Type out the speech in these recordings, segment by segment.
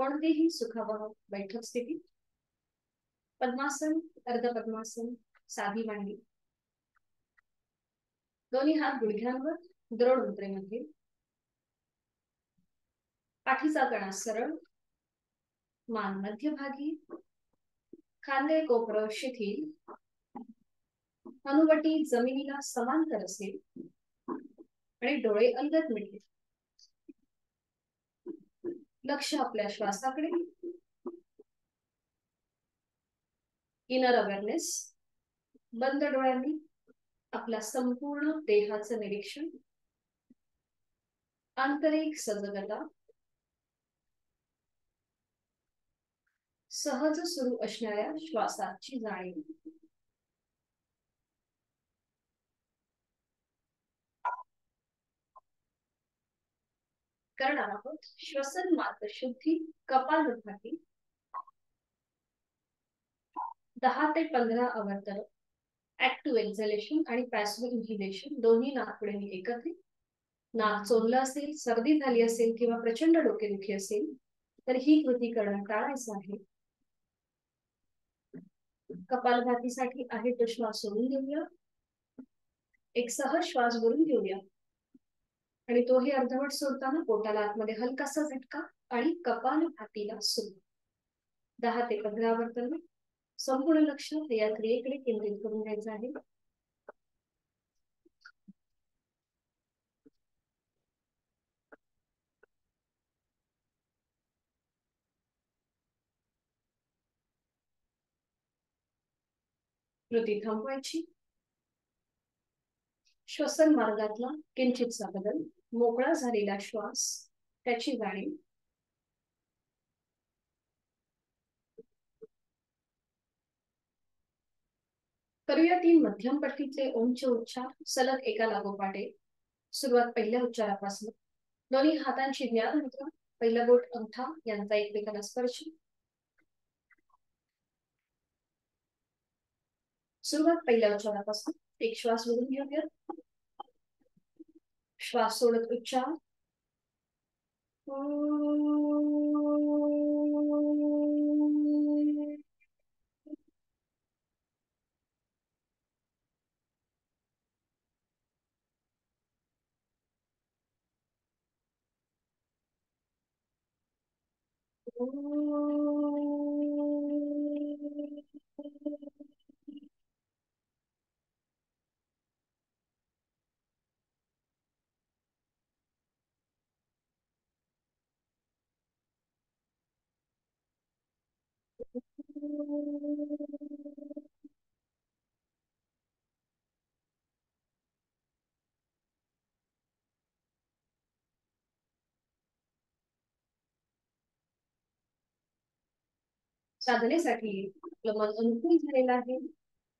कोणतीही सुखावह बैठक स्थिती, पद्मासन, अर्ध पद्मासन, साधी मांडी, दोन्ही हात गुडघ्यांवर, द्रोण मुद्रेमध्ये, पाठीचा कणा सरळ, मान मध्यभागी, खांदे कोपर शिथिल, हनुवटी जमिनीला समांतर असेल आणि डोळे अलगद मिटले. लक्ष आपल्या श्वासाकडे, इनर अवेअरनेस. बंद डोळ्यांनी आपल्या संपूर्ण देहाचं निरीक्षण, आंतरिक सजगता, सहज सुरू असणाऱ्या श्वासाची जाणीव. करणार आहोत श्वसन मार्ग शुद्धी, कपालभाती 10 ते 15 आवर्तन, ऍक्टिव्ह एक्झलेशन आणि पॅसिव्ह इन्हिलेशन दोन्ही नाकपुड्यांनी एकत्रित. नाक चोरलं असेल, सर्दी झाली असेल किंवा प्रचंड डोकेदुखी असेल तर ही कृती करणं टाळायचं आहे. कपालभातीसाठी आहे तो श्वास सोडून घेऊया, एक सहज श्वास भरून घेऊया आणि तोही अर्धवट सोडताना पोटाला आतमध्ये हलकासा झटका आणि कपालभातीला सुरू. 10 ते 15 आवर्तन संपूर्ण लक्ष या क्रियेकडे केंद्रित करून घ्यायचं आहे. कृती थांबवायची. श्वसन मार्गातला किंचितसा बदल, मोकळा झालेला श्वास, त्याची जाणीव. करूया 3 मध्यम पट्टीचे ओमचे उच्चार सलग एका लागोपाठ एक. सुरुवात पहिल्या उच्चारापासून. दोन्ही हातांची ज्ञान मुद्रा, पहिला बोट अंगठा यांचा एकमेकांना स्पर्श. सुरुवात पहिल्या उच्चारापासून. एक श्वास भरून घेऊया, श्वास सोडत उच्चार. साधनेसाठी आपलं मन अनुकूल झालेलं आहे.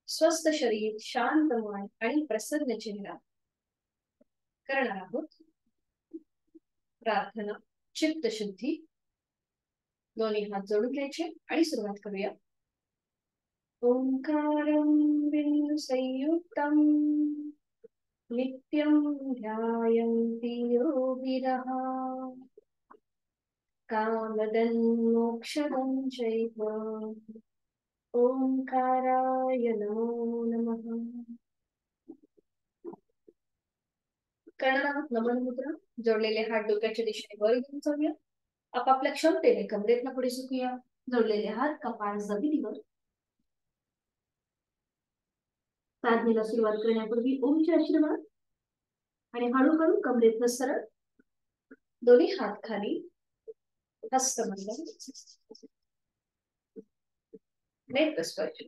स्वस्थ शरीर, शांत मन आणि प्रसन्न चेहरा. करणार आहोत प्रार्थना, चित्त शुद्धी. दोन्ही हात जोडून घ्यायचे आणि सुरुवात करूया. ओंकारं बिंदु संयुक्तं नित्यं ध्यायन्ति योगिनः कामदं मोक्षदं चैव ओंकाराय नमो नमः. करणार आहोत नमन मुद्रा. जोडलेले हात डोक्याच्या दिशेने वर घेऊन जाऊया. आपापल्या क्षमतेने कमरेतला पुढे झुकूया. जोडलेले हात कपाळ जमिनीवर. साधनेला सुरुवात करण्यापूर्वी ओमचे आशीर्वाद आणि हळूहळू कमरेतलं सरळ. दोन्ही हात खाली, हस्तमंडल, नेत्र स्पर्श.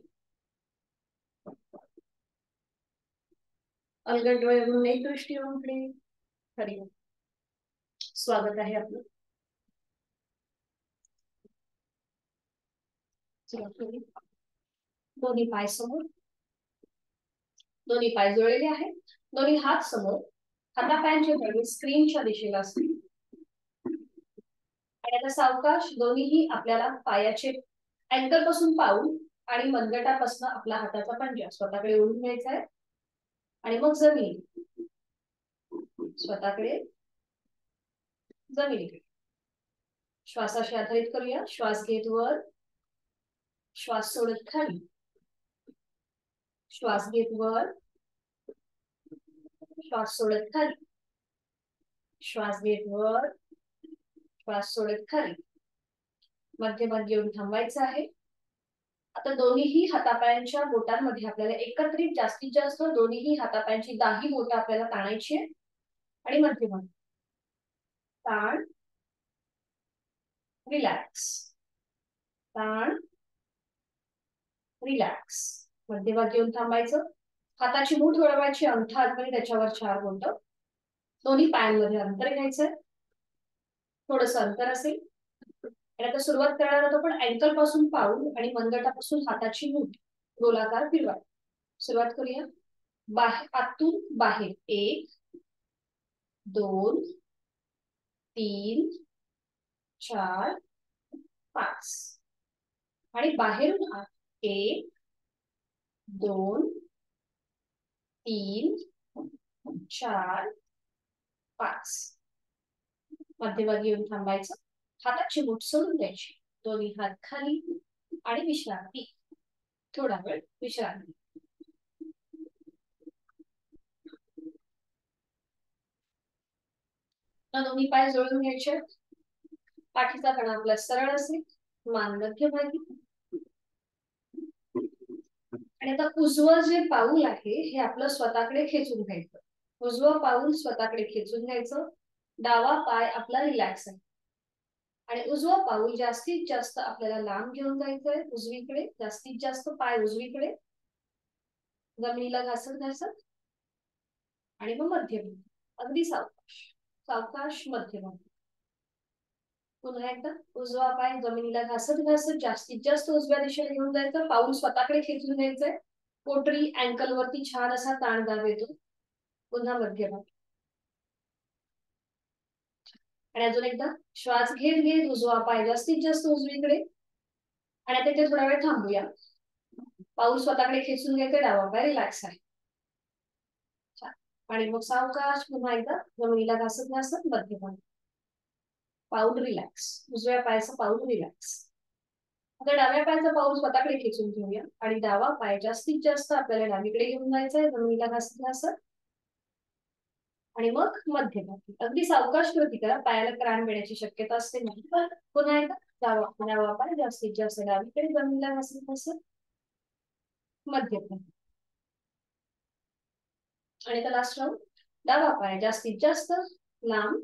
अलगद डोळे म्हणून एक दृष्टी ओमकडे. हरि ओम. स्वागत आहे आपलं. दोन्ही पाय समोर, दोन्ही पाय जोडलेले आहेत. दोन्ही हात समोर, हातापायांचे तळवे स्क्रीनच्या दिशेला असतील आणि आता सावकाश दोन्हीही आपल्याला पायाचे अँकल पासून पाऊल आणि मनगटापासून आपला हाताचा पंजा स्वतःकडे ओढून घ्यायचा आहे आणि मग जमीन स्वतःकडे, जमिनीकडे. श्वासाशी आधारित करूया. श्वास घेत वर, श्वास सोडत खाली, श्वास घेत वर, श्वास सोडत खाली, श्वास घेत वर, श्वास सोडत खाली. मध्यभागी येऊन थांबायचं आहे. आता दोन्हीही हातापायांच्या बोटांमध्ये आपल्याला एकत्रित जास्तीत जास्त दोन्हीही हातापायांची दाही बोटं आपल्याला ताणायची आहे. आणि मध्यभागी ताण, रिलॅक्स, ताण, रिलॅक्स. मध्यभागी येऊन थांबायचं. हाताची मूठ वळवायची, अंगठा आतमध्ये, त्याच्यावर 4 बोटं. दोन्ही पायांमध्ये अंतर घ्यायचंय. थोडंसं अंतर असेल. आणि आता सुरुवात करणार आहोत आपण अँकल पासून पाऊल आणि मनगटापासून हाताची मूठ गोलाकार फिरवा. सुरुवात करूया. बाहेर, आतून बाहेर 1 2 3 4 5 आणि बाहेरून आत 1 2 3 4 5. मध्यभागी येऊन थांबायचं. हाताची मूठ सोडून द्यायची. दोन्ही हात खाली आणि विश्रांती. थोडा वेळ विश्रांती. दोन्ही पाय जोडून घ्यायचे. पाठीचा कणा आपला सरळ असेल, मान मध्यभागी. आणि आता उजवं जे पाऊल आहे हे आपलं स्वतःकडे खेचून घ्यायचं. उजवं पाऊल स्वतःकडे खेचून घ्यायचं. डावा पाय आपला रिलॅक्स आहे. आणि उजवं पाऊल जास्तीत जास्त आपल्याला लांब घेऊन जायचंय उजवीकडे. जास्तीत जास्त पाय उजवीकडे, जमिनीला घासत घासत. आणि मग मध्यभागी अगदी सावकाश सावकाश मध्यभागी. पुन्हा एकदा उजवा पाय जमिनीला घासत घासत जास्तीत जास्त उजव्या दिशेने घेऊन जायचं. पाऊल स्वतःकडे खेचून घ्यायचंय. पोटरी अँकल वरती छान असा ताण दाब येतो. पुन्हा मध्यभागी. आणि अजून एकदा श्वास घेत घेत उजवा पाय जास्तीत जास्त उजवीकडे. आणि आता इथे थोडा वेळ थांबूया. पाऊल स्वतःकडे खेचून घ्यायचं. डावा पाय रिलॅक्स आहे. आणि मग सावकाश पुन्हा एकदा जमिनीला घासत घासत मध्यभागी. पाऊल रिलॅक्स. उजव्या पायाचं पाऊल रिलॅक्स. आता डाव्या पायाचा पाऊल स्वतःकडे खेचून घेऊया. आणि डावा पाय जास्तीत जास्त आपल्याला डावीकडे घेऊन जायचंय जमिनीला घासत घासत. आणि मग मध्यभागी. अगदी सावकाश कृती करा. पायाला त्राण मिळण्याची शक्यता असते. नाही पण पुन्हा एकदा डावा पाय जास्तीत जास्त डावीकडे जमिनीला घासत घासत मध्यभागी. आणि आता लास्ट राऊंड. डावा पाय जास्तीत जास्त लांब,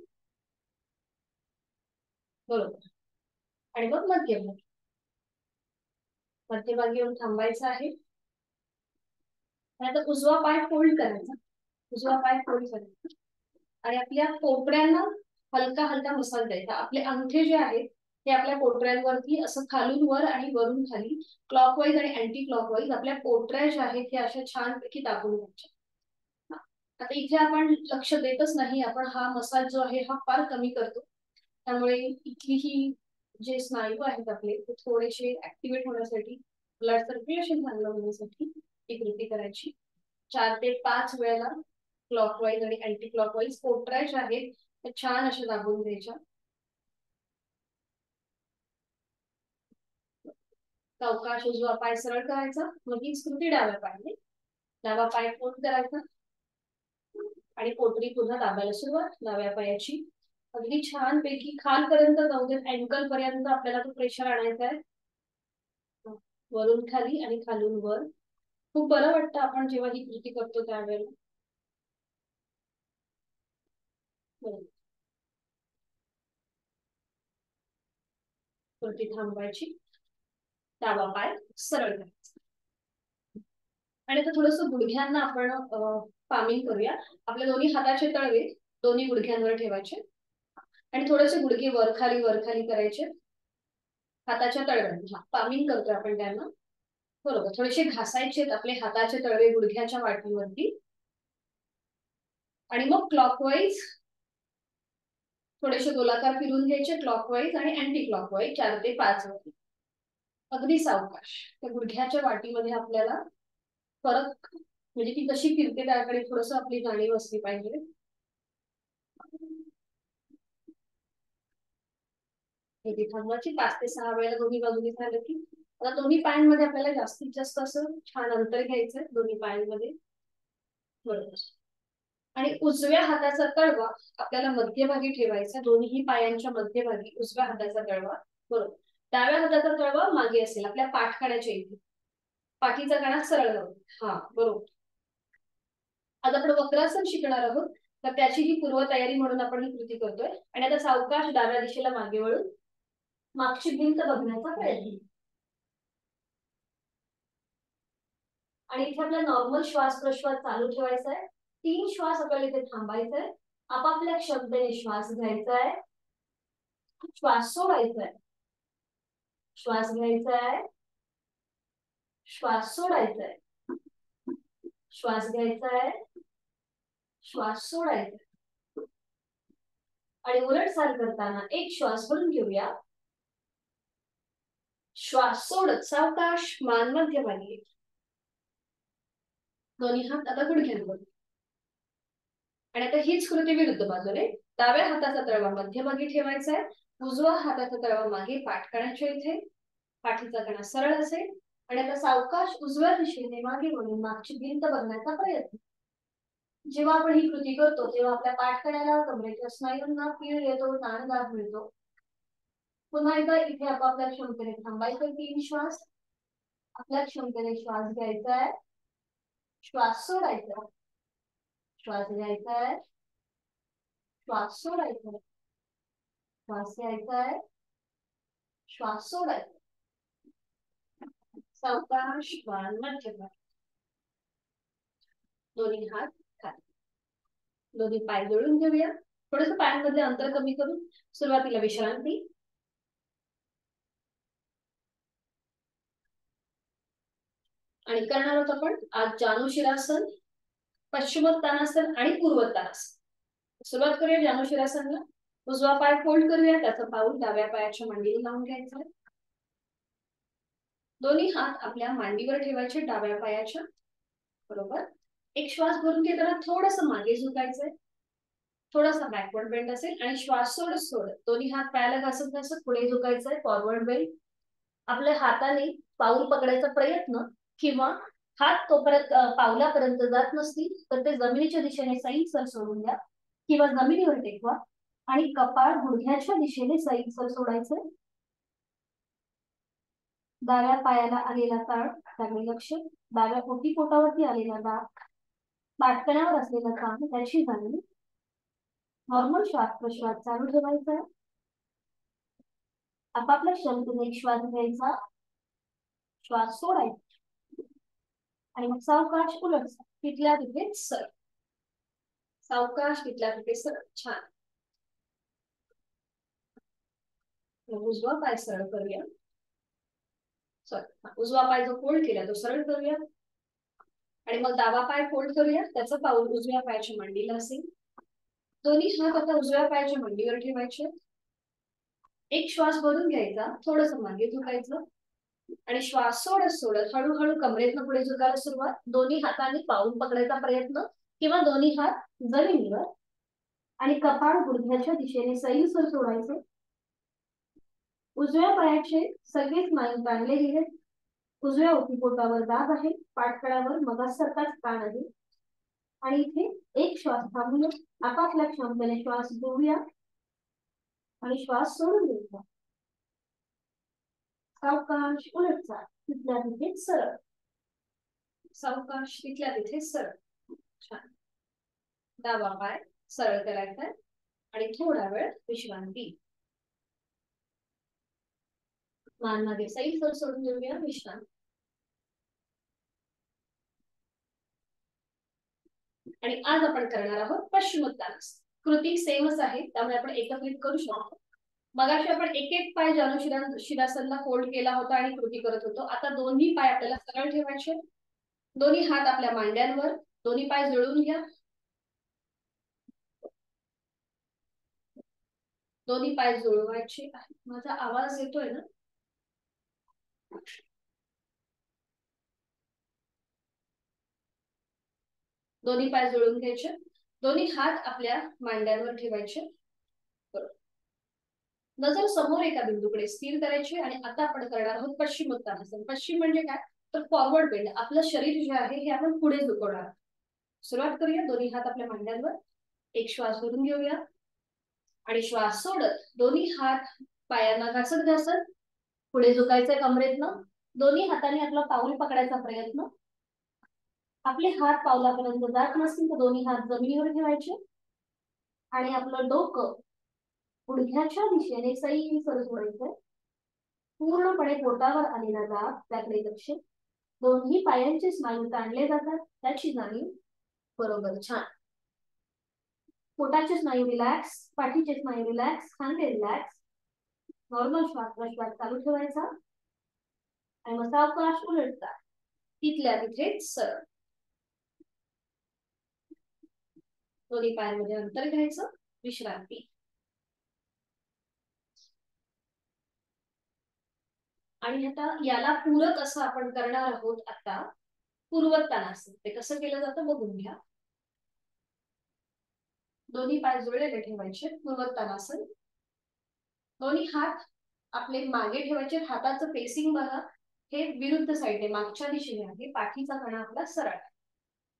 बरोबर. आणि मग मध्यभागी. मध्यभागी येऊन थांबायचं आहे. आणि आता उजवा पाय फोल्ड करायचा. उजवा पाय फोल्ड करायचा. आणि आपल्या कोपऱ्यांना हलका हलका मसाज द्यायचा. आपले अंगठे जे आहेत ते आपल्या कोपऱ्यांवरती असं खालून वर आणि वरून खाली क्लॉकवाईज आणि अँटी क्लॉकवाईज आपल्या कोपऱ्या ज्या आहेत त्या अशा छानपैकी दाबून घ्यायच्या. आता इथे आपण लक्ष देतच नाही. आपण हा मसाज जो आहे हा फार कमी करतो. त्यामुळे इथली ही जे स्नायू आहेत आपले ते थोडेसे ऍक्टिव्हेट होण्यासाठी, ब्लड सर्क्युलेशन चांगलं होण्यासाठी ही कृती करायची. 4 ते 5 वेळेला क्लॉकवाईज आणि अँटी क्लॉकवाईज कोपऱ्या ज्या आहेत त्या छान अशा दाबून द्यायच्या. सावकाश उजवा पाय सरळ करायचा. मग हीच कृती डाव्या पायाने. डावा पाय फोल्ड करायचा आणि पोटरी पुन्हा दाबायला सुरुवात डाव्या पायाची. अगदी छान पैकी खालपर्यंत जाऊ देत. अँकल पर्यंत आपल्याला तो प्रेशर आणायचा आहे. वरून खाली आणि खालून वर. खूप बरं वाटतं आपण जेव्हा ही कृती करतो त्यावेळेला. कृती थांबवायची. डावा पाय सरळ करायचा. आणि आता थोडस गुडघ्यांना आपण पामिंग करूया. आपल्या दोन्ही हाताचे तळवे दोन्ही गुडघ्यांवर ठेवायचे आणि थोडेसे गुडघे वर खाली करायचे. हाताच्या तळव्यांना पामिंग करतोय आपण त्यांना. बरोबर. थोडेसे घासायचे आपले हाताचे तळवे गुडघ्याच्या वाटीवरती. आणि मग क्लॉकवाईज थोडेसे गोलाकार फिरून घ्यायचे. क्लॉकवाईज आणि अँटी क्लॉकवाईज 4 ते 5 वेळा. अगदी सावकाश. त्या गुडघ्याच्या वाटीमध्ये आपल्याला फरक म्हणजे ती कशी फिरते त्याकडे थोडस आपली जाणीव असली पाहिजे. हे थांबवायची 5 ते 6 वेळेला दोन्ही बाजूनी झालं की आता दोन्ही पायांमध्ये आपल्याला जास्तीत जास्त असं छान अंतर घ्यायचंय दोन्ही पायांमध्ये. बरोबर. आणि उजव्या हाताचा तळवा आपल्याला मध्यभागी ठेवायचा, दोन्ही पायांच्या मध्यभागी उजव्या हाताचा तळवा. बरोबर. डाव्या हाताचा तळवा मागे असेल आपल्या पाठकण्याच्या इथे, पाठीचा कणा सरळ जाऊ. हा बरोबर. आता आपण वक्रासन शिकणार आहोत, तर त्याची ही पूर्वतयारी म्हणून आपण ही कृती करतोय. आणि आता सावकाश डाव्या दिशेला मागे वळून मागची भिंत बघण्याचा प्रयत्न. आणि इथे आपला नॉर्मल श्वास प्रश्वास चालू ठेवायचा आहे. 3 श्वास आपल्याला इथे थांबायचा आहे. आपापल्या क्षमतेने श्वास घ्यायचा आहे, श्वास सोडायचा आहे, श्वास घ्यायचा आहे, श्वास सोडायचा आहे, श्वास घ्यायचा आहे, श्वास सोडायचा आहे. आणि उलटसाल करताना एक श्वास भरून घेऊया, श्वास सोडत सावकाश मान मध्यभागी, दोन्ही हात आता गुडघ्यांवर. आणि आता हीच कृती विरुद्ध बाजूने. डाव्या हाताचा तळवा मध्यभागी ठेवायचा आहे, उजवा हाताचा तळवा मागे पाठकण्याच्या इथे, पाठीचा कणा सरळ असेल. आणि आता सावकाश उजव्या दिशेने मागे वळून मागची भिंत बघण्याचा प्रयत्न. जेव्हा आपण ही कृती करतो तेव्हा आपल्या पाठकण्याला कमरेच्या स्नायूंना पीळ येतो, ताणदाब मिळतो. पुन्हा एकदा इथे आपापल्या क्षमतेने थांबायचं 3 श्वास. आपल्या क्षमतेने श्वास घ्यायचा आहे, श्वास सोडायचा, श्वास घ्यायचा आहे, श्वास सोडायचा आहे, श्वास घ्यायचा आहे, श्वास सोडायचा. सावकाश मान मध्यभागी, दोन्ही हात खाली, दोन्ही पाय जोडून घेऊया. थोडंसं पायांमधले अंतर कमी करून सुरुवातीला विश्रांती. आणि करणार आहोत आपण आज जानुशिरासन, पश्चिमोत्तानासन आणि पूर्वोत्तानासन. सुरुवात करूया जानुशिरासनला. उजवा पाय फोल्ड करूया, त्याचा पाऊल डाव्या पायाच्या मांडीला लावून घ्यायचा आहे. दोन्ही हात आपल्या मांडीवर ठेवायचे डाव्या पायाच्या. बरोबर. एक श्वास भरून घेताना थोडंसं मागे झुकायचंय, थोडासा बॅकवर्ड बेंड असेल. आणि श्वास सोडत सोडत दोन्ही हात पायाला घासत घासत पुढे झुकायचंय, फॉरवर्ड बेंड. आपल्या हाताने पाऊल पकडायचा प्रयत्न किंवा हात तोपर्यंत पावलापर्यंत जात नसतील तर ते जमिनीच्या दिशेने सैलसर सोडून द्या किंवा जमिनीवर टेकवा. आणि कपाळ गुडघ्याच्या दिशेने सैलसर सोडायचं. डाव्या पायाला आलेला ताण त्याकडे लक्ष, डाव्या ओटीपोटावरती आलेला दाब, पाठकण्यावर असलेला ताण त्याची जाणीव. नॉर्मल श्वास प्रश्वास चालू ठेवायचा. आपापल्या क्षमतेने एक श्वास घ्यायचा, श्वास सोडायचा. आणि मग सावकाश उलट तिथल्या तिथे सर, सावकाश तिथल्या तिथे सर. छान. उजवा पाय सरळ करूया, उजवा पाय जो फोल्ड केला तो सरळ करूया. आणि मग डावा पाय फोल्ड करूया, त्याचं पाऊल उजव्या पायाच्या मांडीला असेल. दोन्ही हात आता उजव्या पायाच्या मांडीवर ठेवायचे. एक श्वास भरून घ्यायचा, थोडस मागे झुकायचं. आणि श्वास सोडत सोडत हळूहळू कमरेतनं पुढे झुकायला सुरुवात. दोन्ही हातांनी पाऊल पकडायचा प्रयत्न किंवा दोन्ही हात जमिनीवर. आणि कपाळ गुडघ्याच्या दिशेने सैलसर सोडायचे. उजव्या पायाचे सगळे स्नायू ताणले गेले, उजव्या ओटीपोटावर दाब आहे, पाठकळावर मगासारखाच ताण आहे. आणि इथे एक श्वास थांबूया, आपापल्या क्षमतेने श्वास घेऊया आणि श्वास सोडून द्यायचा. सावकाश उलट चाल, तिथल्या तिथे सरळ, सावकाश तिथल्या तिथे सरळ. छान. डावा पाय सरळ करायचा आणि थोडा वेळ विश्रांती. मान मागे सैलसर सोडून देऊया, विश्रांती. आणि आज आपण करणार आहोत पश्चिमोत्तानासन. कृती सेमच आहे त्यामुळे आपण एकत्रित करू शकतो. मगाशी आपण एक एक पाय जानुशिरासनला फोल्ड केला होता आणि कृती करत होतो. आता दोन्ही पाय आपल्याला सरळ ठेवायचे, दोन्ही हात आपल्या मांड्यांवर, दोन्ही पाय जुळवून घ्या, दोन्ही पाय जुळवायचे. माझा आवाज येतोय ना? दोन्ही पाय जुळवून घ्यायचे, दोन्ही हात आपल्या मांड्यांवर ठेवायचे. नजर समोर एका बिंदूकडे स्थिर करायची आणि आता आपण करणार आहोत पश्चिमोत्तानासन. पश्चिम म्हणजे काय तर फॉरवर्ड बेंड. आपलं शरीर जे आहे हे आपण पुढे झुकवणार. सुरुवात करूया. दोन्ही हात आपल्या मांड्यांवर. एक श्वास भरून घेऊया आणि श्वास सोडत दोन्ही हात पायांना घासत घासत पुढे झुकायचंय कमरेतनं. दोन्ही हाताने आपला पाऊल पकडायचा प्रयत्न. आपले हात पावलापर्यंत जात नसतील तर दोन्ही हात जमिनीवर ठेवायचे आणि आपलं डोकं गुडघ्याच्या दिशेने सैल सोडायचंय. पूर्णपणे पोटावर आलेला दाब त्याकडे लक्ष. दोन्ही पायांचे स्नायू ताणले जातात त्याची जाणीव. बरोबर, छान. पोटाचे स्नायू रिलॅक्स, पाठीचे स्नायू रिलॅक्स, खांदे रिलॅक्स. नॉर्मल श्वास प्रश्वास चालू ठेवायचा आणि मग सावकाश उलटता. तिथल्या तिथेच सरळ. दोन्ही पायांमध्ये अंतर घ्यायचं. विश्रांती. आणि आता याला पूरक असं आपण करणार आहोत आता पूर्वोत्तानासन. ते कसं केलं जातं बघून घ्या. दोन्ही पाय जुळलेले ठेवायचे. पूर्वोत्तानासन. दोन्ही हात आपले मागे ठेवायचे. हाताचं फेसिंग बघा हे विरुद्ध साईडने मागच्या दिशेने आहे. पाठीचा कणा आपला सरळ.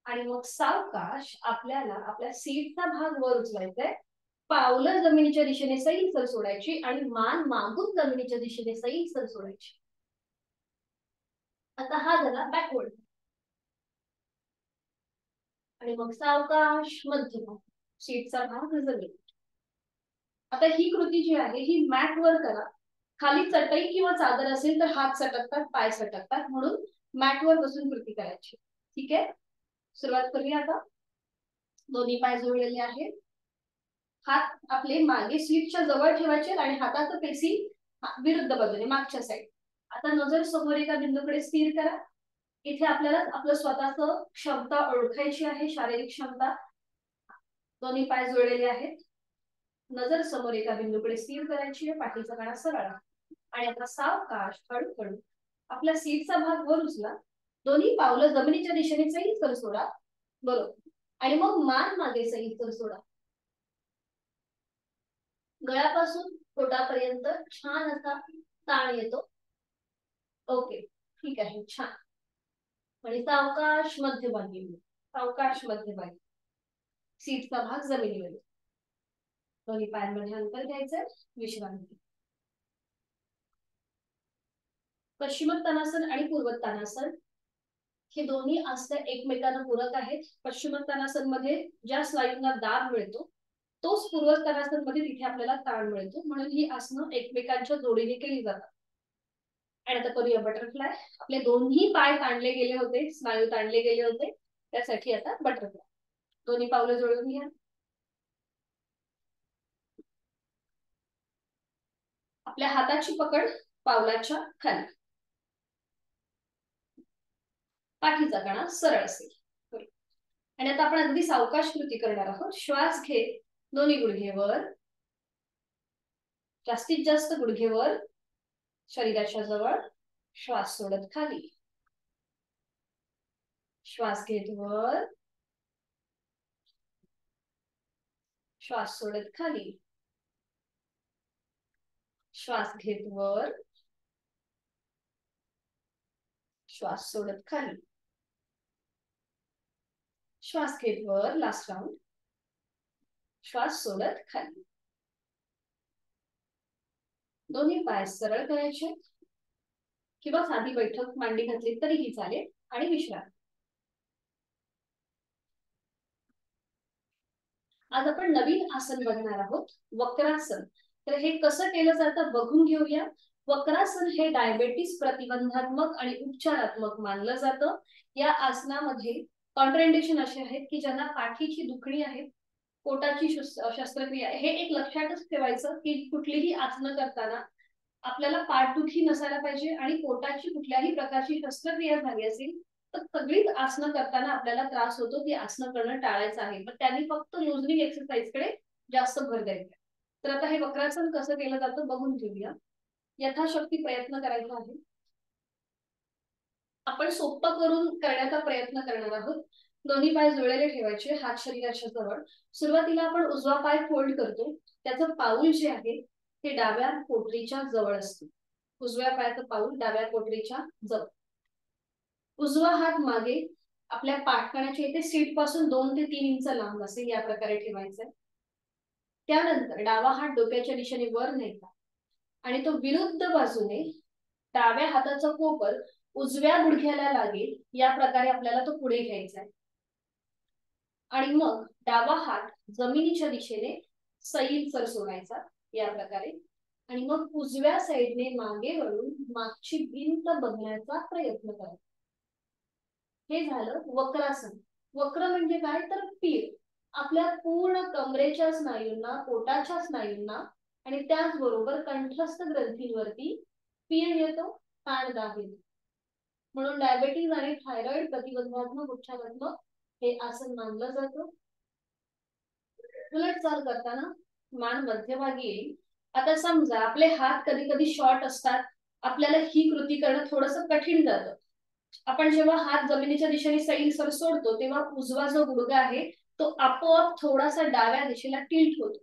आणि मग सावकाश आपल्याला आपल्या सीटचा भाग वर उचलायचाय. पावलं जमिनीच्या दिशेने सैल सोडायची आणि मान मागून जमिनीच्या दिशेने सैल सोडायची. आता हा झाला बॅकवर्ड. आणि मग सावकाश मध्यम सीटचा भाग जमीन. आता ही कृती जी आहे ही मॅट वर करा. खाली चटई किंवा चादर असेल तर हात सटकतात, पाय सटकतात, म्हणून मॅट वर बसून कृती करायची. ठीक आहे, सुरुवात करूया आता. दोन्ही पाय जोडलेले आहेत. हात आपले मागे सीटच्या जवळ ठेवायचे आणि हाताचं पेसिंग विरुद्ध बाजूने मागच्या साईड. आता नजर समोर एका बिंदूकडे स्थिर करा. इथे आपल्याला आपलं स्वतःचं क्षमता ओळखायची आहे, शारीरिक क्षमता. दोन्ही पाय जोडलेले आहेत. नजर समोर एका बिंदूकडे स्थिर करायची आहे. पाठीचा कणा सरळ आणि आता सावकाश हळूहळू आपल्या सीटचा भाग वर उचला. दोन्ही पावलं जमिनीच्या दिशेने सैल सोडा. बरोबर. आणि मग मान मागे सैल सोडा. गळ्यापासून पोटापर्यंत छान असा ताण येतो. ओके, ठीक आहे, छान. आणि सावकाश मध्यभागी. सावकाश मध्यभागी. सीटचा भाग जमिनीवर. दोन्ही पायांमध्ये अंतर घ्यायचंय. विश्रांती. पश्चिमोत्तानासन आणि पूर्वोत्तानासन हे दोन्ही आसन एकमेकांना पूरक आहेत. पश्चिमोत्तानासन मध्ये ज्या स्नायूंना दाब मिळतो तोच पूर्वोत्तानासन मध्ये तिथे आपल्याला ताण मिळतो. म्हणून ही आसनं एकमेकांच्या जोडीने केली जातात. आणि आता करूया बटरफ्लाय. आपले दोन्ही पाय ताणले गेले होते, स्नायू ताणले गेले होते, त्यासाठी आता बटरफ्लाय. दोन्ही पावलं जोडून घ्या. आपल्या हाताची पकड पावलाच्या खाली. पाठीचा कणा सरळ असेल. आणि आता आपण अगदी सावकाश कृती करणार आहोत. श्वास घे. दोन्ही गुडघे वर. जास्तीत जास्त गुडघे वर शरीराच्या जवळ. श्वास सोडत खाली. श्वास घेत वर. श्वास सोडत खाली. श्वास घेत वर. श्वास सोडत खाली. श्वास घेत वर. Last round. श्वास सोडत खाली. दोन्ही पाय सरळ करायचे किंवा साधी बैठक मांडी घातली तरीही चालेल आणि विश्रांती. आज आपण नवीन आसन बघणार आहोत, वक्रासन. तर हे कसं केलं जातं बघून घेऊया. वक्रासन हे डायबेटीस प्रतिबंधात्मक आणि उपचारात्मक मानलं जातं. या आसनामध्ये कॉन्ट्राइंडिकेशन असे आहेत की ज्यांना पाठीची दुखणी आहे, पोटाची शस्त्रक्रिया, हे एक लक्षातच ठेवायचं की कुठलीही आसनं करताना आपल्याला पाठदुखी नसायला पाहिजे आणि पोटाची कुठल्याही प्रकारची शस्त्रक्रिया झाली असेल तर सगळीच आसनं करताना आपल्याला त्रास होतो, ती आसनं करणं टाळायचं आहे. पण त्यांनी फक्त लुजनिंग एक्सरसाइज कडे जास्त भर द्यायचा. तर आता हे वक्रासन कसं केलं जातं बघून घेऊया. यथाशक्ती प्रयत्न करायचा आहे. आपण सोपं करून करण्याचा प्रयत्न करणार आहोत. दोन्ही पाय जुळलेले ठेवायचे, हात शरीराच्या जवळ. सुरुवातीला आपण उजवा पाय फोल्ड करतो. त्याचं पाऊल जे आहे हे डाव्या पोटरीच्या जवळ असते. उजव्या पायाचं पाऊल डाव्या पोटरीच्या जवळ. उजवा हात मागे आपल्या पाठकण्याच्या इथे सीट पासून 2 ते 3 इंच लांब असेल या प्रकारे ठेवायचा. त्यानंतर डावा हात डोक्याच्या दिशेने वर न्यायचा आणि तो विरुद्ध बाजूने डाव्या हाताचा कोपर उजव्या गुडघ्याला लागेल या प्रकारे आपल्याला तो पुढे घ्यायचा आहे. आणि मग डावा हात जमिनीच्या दिशेने सैलसर सोडायचा या प्रकारे. आणि मग उजव्या साईडने मागे वळून मागची भिंत बघण्याचा प्रयत्न करा. हे झालं वक्रासन. वक्र म्हणजे काय तर पीर. आपल्या पूर्ण कमरेच्या स्नायूंना, पोटाच्या स्नायूंना आणि त्याचबरोबर कंठस्थ ग्रंथींवरती पीर येतो, ताणदाब येतो. म्हणून डायबेटीज आणि थायरॉइड प्रतिबंधात्मक उपचारात्मक हे आसन मानलं जातं. उलट चाल करताना मान मध्यभागी येईल. आता समजा आपले हात कधी कधी शॉर्ट असतात, आपल्याला ही कृती करणं थोडंसं कठीण जातं. आपण जेव्हा हात जमिनीच्या दिशेने सैलसर सोडतो तेव्हा उजवा जो गुडघा आहे तो आपोआप थोडासा डाव्या दिशेला टिल्ट होतो.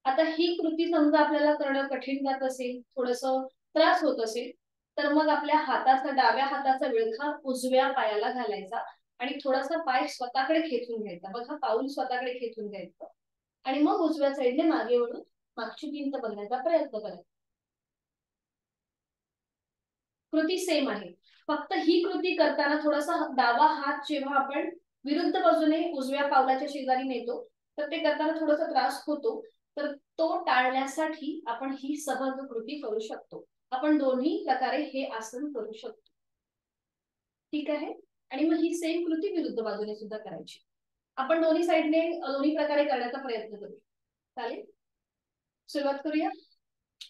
आता ही कृती समजा आपल्याला करणं कठीण जात असेल, थोडंसं त्रास होत असेल, तर मग आपल्या हाताचा डाव्या हाताचा विळखा उजव्या पायाला घालायचा आणि थोडासा पाय स्वतःकडे खेचून घ्यायचा. बघा, पाऊल स्वतःकडे खेचून घ्यायचं आणि मग उजव्या साईडने मागे वळून मागची भिंत बघण्याचा प्रयत्न करायचा. कृती सेम आहे, फक्त ही कृती करताना थोडासा डावा हात जेव्हा आपण विरुद्ध बाजूने उजव्या पावलाच्या शेजारी नेतो तर ते करताना थोडासा त्रास होतो. तर तो टाळण्यासाठी आपण ही सहज कृती करू शकतो. आपण दोन्ही प्रकारे हे आसन करू शकतो. ठीक आहे. आणि मग ही सेम कृती विरुद्ध बाजूने सुद्धा करायची. आपण दोन्ही साईडने दोन्ही प्रकारे करण्याचा प्रयत्न करू. चालेल, सुरुवात करूया.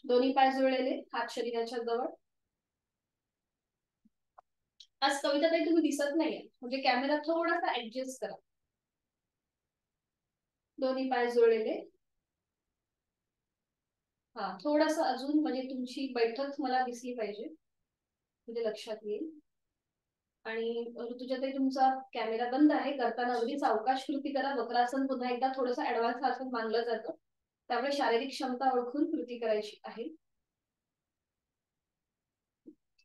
दोन्ही पाय जुळलेले, हात शरीराच्या जवळ. आज कविता ताई तुम्ही दिसत नाहीये, म्हणजे कॅमेरा थोडासा ऍडजस्ट करा. दोन्ही पाय जुळलेले. हा, थोडस अजून म्हणजे तुमची बैठक मला दिसली पाहिजे, म्हणजे लक्षात येईल. आणि ऋतुजाताई तुमचा कॅमेरा बंद आहे. करताना अगदी सावकाश कृती करा. वक्रासन पुन्हा एकदा थोडंसं ऍडव्हान्स आसन मानलं जातं, त्यामुळे शारीरिक क्षमता ओळखून कृती करायची आहे.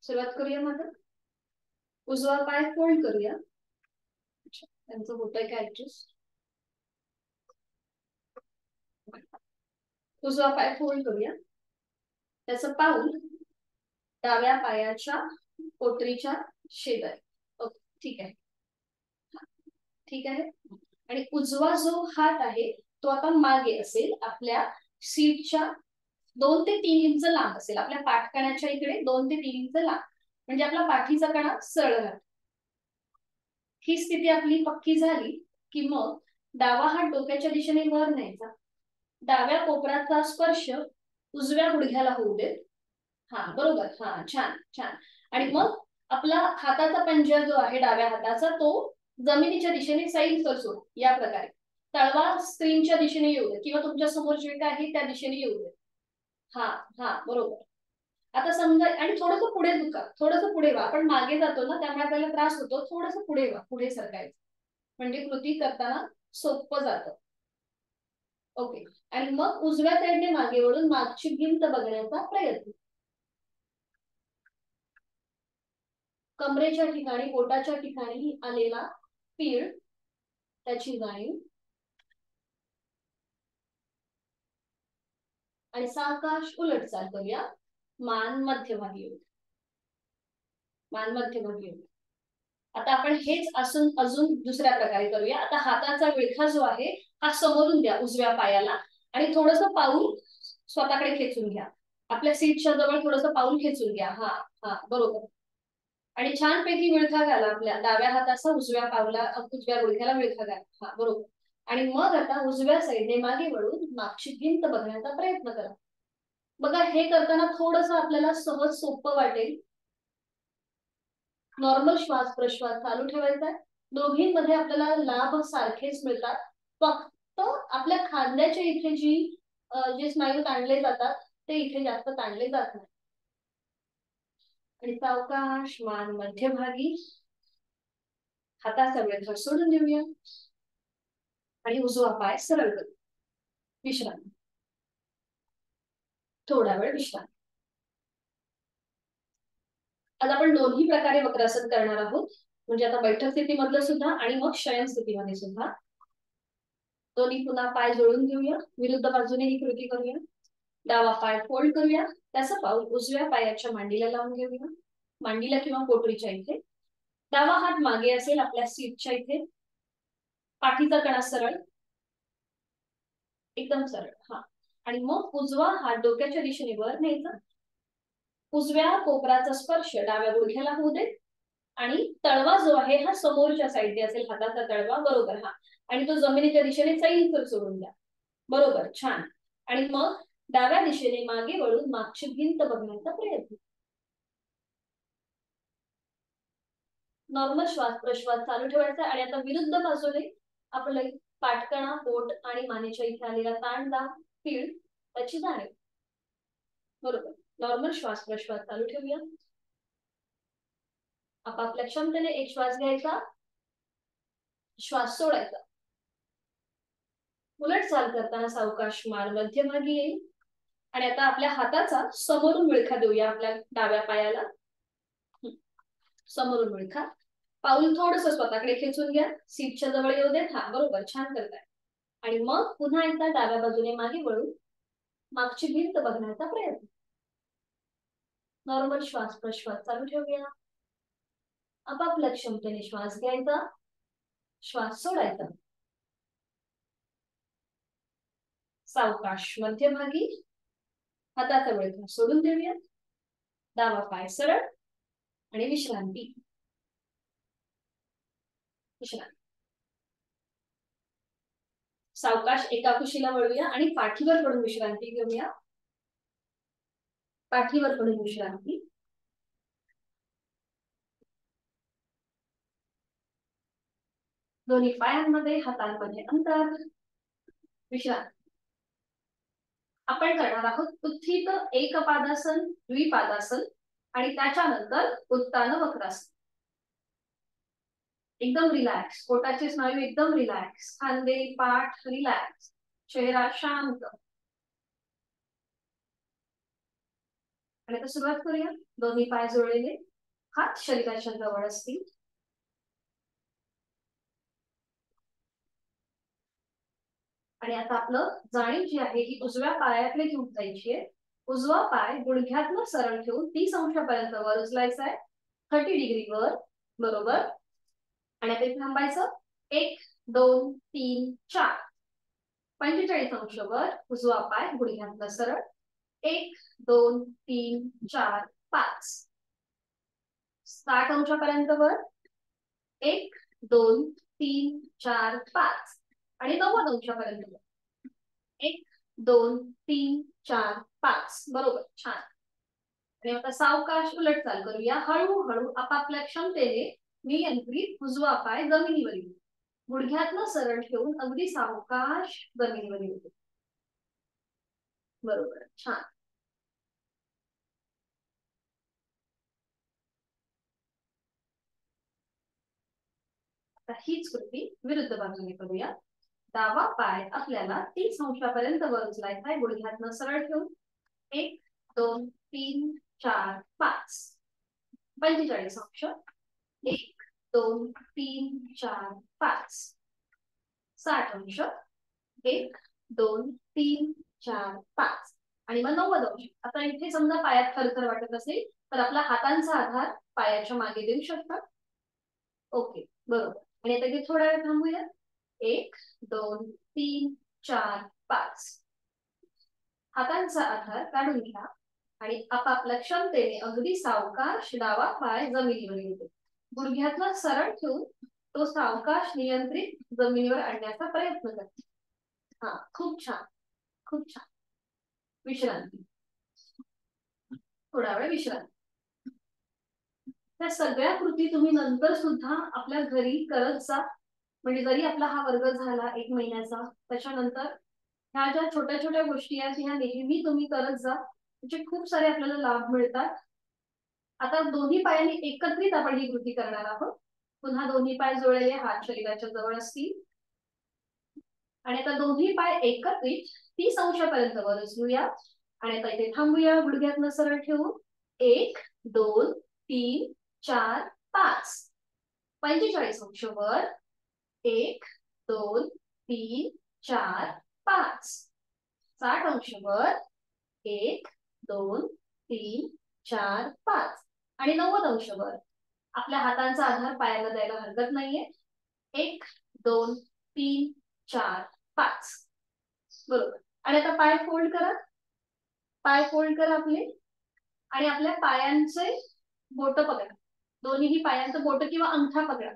सुरुवात करूया. मग उजवा पाय फोल्ड करूया. त्यांचं होतंय काय ऍडजस्ट. उजवा पाय फोल्ड करूया. त्याचं पाऊल डाव्या पायाच्या पोटरीच्या शेजारी. ओके, ठीक आहे. ठीक आहे. आणि उजवा जो हात आहे तो आता मागे असेल, आपल्या सीटच्या 2 ते 3 इंच लांब असेल. आपल्या पाठकण्याच्या इकडे 2 ते 3 इंच लांब, म्हणजे आपला पाठीचा कणा सरळ राहतो. ही स्थिती आपली पक्की झाली की मग डावा हात डोक्याच्या दिशेने वर न्यायचा. डाव्या कोपराचा स्पर्श उजव्या गुडघ्याला होऊ देत. हा, बरोबर. हा, छान छान. आणि मग आपला हाताचा पंजा जो आहे डाव्या हाताचा तो जमिनीच्या दिशेने सैलसर सोड या प्रकारे. तळवा स्क्रीनच्या दिशेने येऊ दे किंवा तुमच्या समोर जे काय आहे त्या दिशेने येऊ दे. हा हा, बरोबर. आता समजा आणि थोडंसं पुढे दुखा, थोडंसं पुढे व्हा. आपण मागे जातो ना, त्यामुळे आपल्याला त्रास होतो. थोडंसं पुढे व्हा, पुढे सरकायचं, म्हणजे कृती करताना सोपं जातं. ओके. आणि मग उजव्या साईडने मागे वळून मागची भिंत बघण्याचा प्रयत्न. कमरेच्या ठिकाणी, पोटाच्या ठिकाणी आलेला पीळ, त्याची जाणीव. आणि सावकाश उलट चाल करूया. मान मध्यभागी येऊ. मान मध्यभागी येऊ. आता आपण हेच अजून दुसऱ्या प्रकारे करूया. आता हाताचा विळखा जो आहे हा समोरून द्या उजव्या पायाला आणि थोडंसं पाऊल स्वतःकडे खेचून घ्या. आपल्या सीटच्या जवळ थोडंसं पाऊल खेचून घ्या. हा हा, बरोबर. आणि छानपैकी विळखा घाला. आपल्या डाव्या हाताचा उजव्या पावला, उजव्या गुडघ्याला विळखा घाला. हा, बरोबर. आणि मग आता उजव्या साईडने मागे वळून मागची भिंत बघण्याचा प्रयत्न करा. बघा, हे करताना थोडंसं आपल्याला सहज सोपं वाटेल. नॉर्मल श्वास प्रश्वास चालू ठेवायचा. दोघींमध्ये आपल्याला लाभ सारखेच मिळतात, फक्त आपल्या खांद्याच्या इथे जे स्नायू ताणले जातात ते इथे जास्त ताणले जात नाही. आणि सावकाश मान मध्यभागी, हाताचा वेळ सोडून देऊया आणि उजवा पाय सरळ करू. विश्रांती. थोडा वेळ विश्रांती. आज आपण दोन्ही प्रकारे वक्रासन करणार आहोत, म्हणजे आता बैठक स्थितीमधलं सुद्धा आणि मग शयन स्थितीमध्ये सुद्धा. दोन्ही पुन्हा पाय जोडून घेऊया, विरुद्ध बाजूने ही कृती करूया. डावा पाय फोल्ड करूया, त्याचं पाऊल उजव्या पायाच्या मांडीला लावून घेऊया, मांडीला किंवा पोटरीच्या इथे. डावा हात मागे असेल आपल्या सीटच्या इथे. पाठीचा कणा सरळ, एकदम सरळ. हा, आणि मग उजवा हात डोक्याच्या दिशेने वर न्यायचा. उजव्या कोपराचा स्पर्श डाव्या गुडघ्याला होऊ दे, आणि तळवा जो आहे हा समोरच्या साईडने असेल, हाताचा तळवा. बरोबर. हा, आणि तो जमिनीच्या दिशेने सैल सोडून द्या. बरोबर, छान. आणि मग डाव्या दिशेने मागे वळून मागची भिंत बघण्याचा प्रयत्न. नॉर्मल श्वास प्रश्वास चालू ठेवायचा. आणि आता विरुद्ध बाजूने आपलं पाठकणा, पोट आणि मानेच्या इथे आलेला ताण दाब, पीड त्याची जाणीव. बरोबर. नॉर्मल श्वास प्रश्वास चालू ठेवूया. आपापल्या क्षमतेने एक श्वास घ्यायचा, श्वास सोडायचा. उलट चाल करताना सावकाश मान मध्यभागी येईल. आणि आता आपल्या हाताचा समोरून विळखा देऊया आपल्या डाव्या पायाला. समोरून विळखा. पाऊल थोडस स्वतःकडे खेचून घ्या, सीटच्या जवळ येऊ देत. हा, बरोबर, छान करताय. आणि मग पुन्हा एकदा डाव्या बाजूने मागे वळून मागची भिंत बघण्याचा प्रयत्न. नॉर्मल श्वास प्रश्वास चालू ठेवूया. आपापल्या क्षमतेने श्वास घ्यायचा, श्वास सोडायचा. सावकाश मध्यभागी हाताचा वळखा सोडून देऊया. डावा पाय सरळ आणि विश्रांती. विश्रांती. सावकाश एका कुशीला वळूया आणि पाठीवर पडून विश्रांती घेऊया. पाठीवर पडून विश्रांती. दोन्ही पायांमध्ये हातांमध्ये अंतर. विश्रांती. आपण करणार आहोत उत्थित एकपादासन, द्विपादासन आणि त्याच्यानंतर उत्तान वक्रासन. एकदम रिलॅक्स, पोटाचे स्नायू एकदम रिलॅक्स, खांदे पाठ रिलॅक्स, चेहरा शांत. आणि आता सुरुवात करूया. दोन्ही पाय जोडलेले, हात शरीराच्या जवळ असतील. आणि आता आपलं जाणीव जी आहे ही उजव्या पायाकडे घेऊन जायची आहे. उजवा पाय गुडघ्यातनं सरळ ठेवून 30 अंशापर्यंत वर उचलायचा आहे, 30 डिग्री वर. बरोबर. आणि आता इथे थांबायचं. 1 2 3 4, 45 अंश वर. उजवा पाय गुडघ्यातनं सरळ. 1 2 3 4 5, 60 अंशापर्यंत वर. 1 2 3 4 5, आणि 90 अंशापर्यंत वर. 1 2 3 4 5. बरोबर, छान. आणि आता सावकाश उलट चाल करूया. हळूहळू आपापल्या क्षमतेने नियंत्रित उजवा पाय जमिनीवर येईल. गुडघ्यातनं सरळ ठेवून अगदी सावकाश जमिनीवर येईल. बरोबर, छान. आता हीच कृती विरुद्ध बाजूने करूया. डावा पाय आपल्याला 30 अंशापर्यंत वर उचलायचा आहे, गुडघ्यातनं सरळ ठेवून. 1 2 3 4 5, 45 अंश. 1 2 3 4 5, 60 अंश. 1 2 3 4 5, आणि मग 90 अंश. आता इथे समजा पायात थरथर वाटत असेल तर आपला हातांचा आधार पायाच्या मागे देऊ शकता. ओके, बरोबर. आणि आता इथे थोडा वेळ थांबूया. 1 2 3 4 5. हातांचा आधार काढून घ्या आणि आपापल्या क्षमतेने अगदी सावकाश डावा पाय जमिनीवर येतो. गुडघ्यातला सरळ ठेवून तो सावकाश नियंत्रित जमिनीवर आणण्याचा प्रयत्न करा. हा, खूप छान, खूप छान. विश्रांती. थोडा वेळ विश्रांती. त्या सगळ्या कृती तुम्ही नंतर सुद्धा आपल्या घरी करत जा. म्हणजे जरी आपला हा वर्ग झाला 1 महिन्याचा, त्याच्यानंतर ह्या ज्या छोट्या छोट्या गोष्टी आहेत ह्या नेहमी तुम्ही करत जा. म्हणजे खूप सारे आपल्याला लाभ मिळतात. आता दोन्ही पायांनी एकत्रित आपण ही कृती करणार आहोत. पुन्हा दोन्ही पाय जोडलेले, हात शरीराच्या जवळ असतील. आणि आता दोन्ही पाय एकत्रित 30 अंशापर्यंत वर उचलूया. आणि आता इथे थांबूया, गुडघ्यातनं सरळ ठेवू. 1 2 3 4 5. 45 अंश वर. 1 2 3 4 5. 60 अंश वर. 1 2 3 4 5. आणि 90 अंश वर. आपल्या हातांचा आधार पायाला द्यायला हरकत नाहीये. 1 2 3 4 5. बरोबर. आणि आता पाय फोल्ड करा. पाय फोल्ड करा आपले. आणि आपल्या पायांचे बोट पकडा. दोन्ही पायांचं बोट किंवा अंगठा पकडा.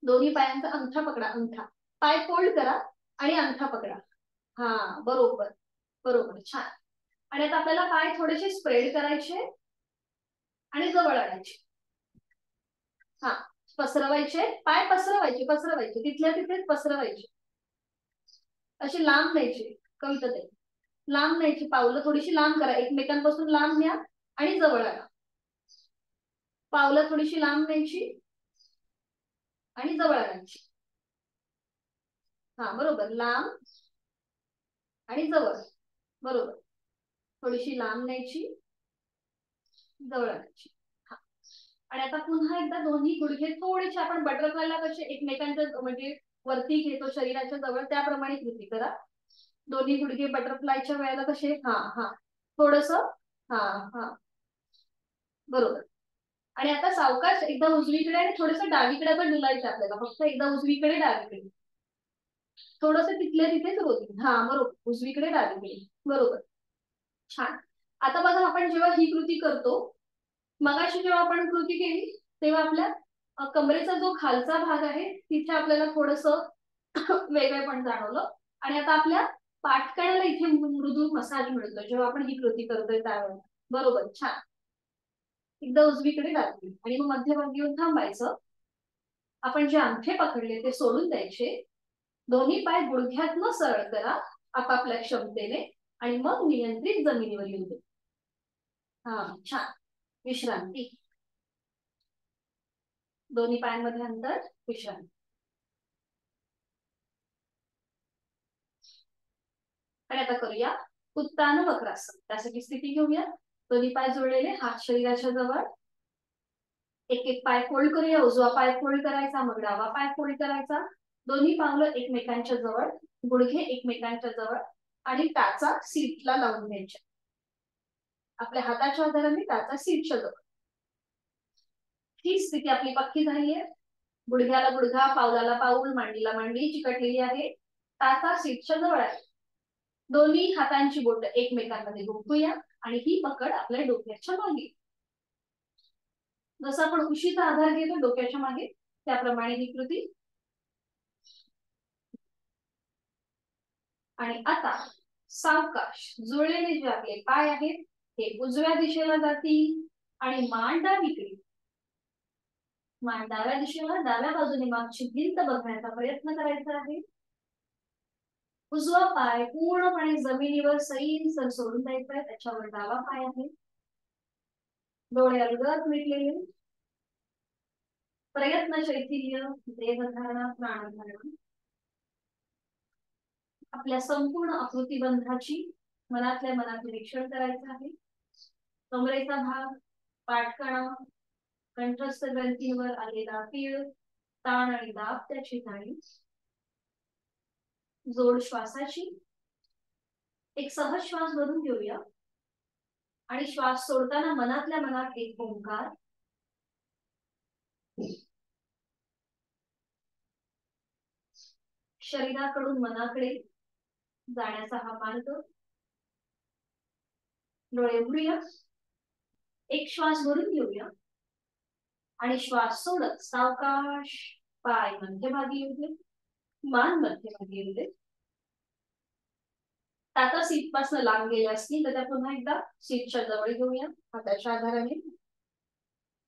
दोन्ही पायांचा अंगठा पकडा. अंगठा. पाय फोल्ड करा आणि अंगठा पकडा. हा बरोबर बरोबर, छान. आणि आता आपल्याला पाय थोडेसे स्प्रेड करायचे आणि जवळ आणायचे. हा, पसरवायचे पाय, पसरवायचे पसरवायचे, तिथल्या तिथेच पसरवायचे. असे लांब न्यायचे. कविता ताई, लांब न्यायची पावलं थोडीशी लांब करा. एकमेकांपासून लांब न्या आणि जवळ आणा. पावलं थोडीशी लांब न्यायची आणि जवळ आणायची. हा बरोबर, लांब आणि जवळ. बरोबर. थोडीशी लांब न्यायची, जवळ आणायची. हा. आणि आता पुन्हा एकदा दोन्ही गुडघे थोडेसे, आपण बटरफ्लायला कसे एकमेकांच्या म्हणजे वरती घेतो शरीराच्या जवळ, त्याप्रमाणे कृती करा. दोन्ही गुडघे बटरफ्लायच्या वेळेला कसे, हा हा थोडस, हा हा बरोबर. आणि आता सावकाश एकदा उजवीकडे आणि थोडस डावीकडे पण डुलायचं आपल्याला. फक्त एकदा उजवीकडे डावीकडे, थोडस तिथल्या तिथेच रोलिंग. हा बरोबर, उजवीकडे डावीकडे. बरोबर, छान. आता बघा, आपण जेव्हा ही कृती करतो, मगाशी जेव्हा आपण कृती केली तेव्हा आपल्या कमरेचा जो खालचा भाग आहे तिथे आपल्याला थोडस वेगळेपण जाणवलं. आणि आता आपल्या पाठकळ्याला इथे मृदू मसाज मिळतो जेव्हा आपण ही कृती करतोय त्यावेळेला. बरोबर, छान. एकदा उजवीकडे डावीकडे आणि मग मध्यभागी येऊन थांबायचं. आपण जे अंगठे पकडले ते सोडून द्यायचे. दोन्ही पाय गुडघ्यातनं सरळ करा आपापल्या क्षमतेने आणि मग नियंत्रित जमिनीवर येऊ दे. हा, छान. विश्रांती. दोन्ही पायांमध्ये अंतर, विश्रांती. आणि आता करूया उत्तान वक्रासन. त्यासाठी स्थिती घेऊया. दोन्ही पाय जोडलेले, हात शरीराच्या जवळ. एक एक पाय फोल्ड करूया. उजवा पाय फोल्ड करायचा, मग डावा पाय फोल्ड करायचा. दोन्ही पावलं एकमेकांच्या जवळ, गुडघे एकमेकांच्या जवळ आणि टाचा सीटला लावून घ्यायच्या. आपल्या हाताच्या आधाराने टाचा सीटच्या जवळ. ही स्थिती आपली पक्की झालीये. गुडघ्याला गुडघा, पावलाला पाऊल, मांडीला मांडी चिकटलेली आहे. टाचा सीटच्या जवळ आहे. दोन्ही हातांची बोट एकमेकांमध्ये गुंफूया आणि ही पकड आपल्या डोक्याच्या मागे. जसं आपण उशीचा आधार घेतो डोक्याच्या मागे, त्याप्रमाणे ही कृती. आणि आता सावकाश जुळलेले जे आपले पाय आहेत हे उजव्या दिशेला जातील आणि मान डावीकडे. मान डाव्या दिशेला, डाव्या बाजूने मागची भिंत बघण्याचा प्रयत्न करायचा आहे. उजवा पाय पूर्णपणे जमिनीवर सैल सोडून द्यायचा आहे. त्याच्यावर डावा पाय आहे. डोळे अलगद मिटलेले. प्रयत्न शैथिल्य, देहधारणा, प्राणधारणा. आपल्या संपूर्ण आकृतीबंधाची मनातल्या मनात निरीक्षण करायचं आहे. कमरेचा भाग, पाठकणा, कंठस्थ ग्रंथीवर आलेला पीळ, ताण आणि दाब त्याची जाणीव. जोड श्वासाची. एक सहज श्वास भरून घेऊया आणि श्वास सोडताना मनातल्या मनात एक ओंकार. शरीराकडून मनाकडे जाण्याचा हा मार्ग. डोळे उघडूया. एक श्वास भरून घेऊया आणि श्वास सोडत सावकाश पाय मध्यभागी येऊ दे, मान मध्यभागी येऊ दे. आता सीट पासून लांब गेल्या असतील तर त्या पुन्हा एकदा सीटच्या जवळ घेऊया. हाताच्या आधाराने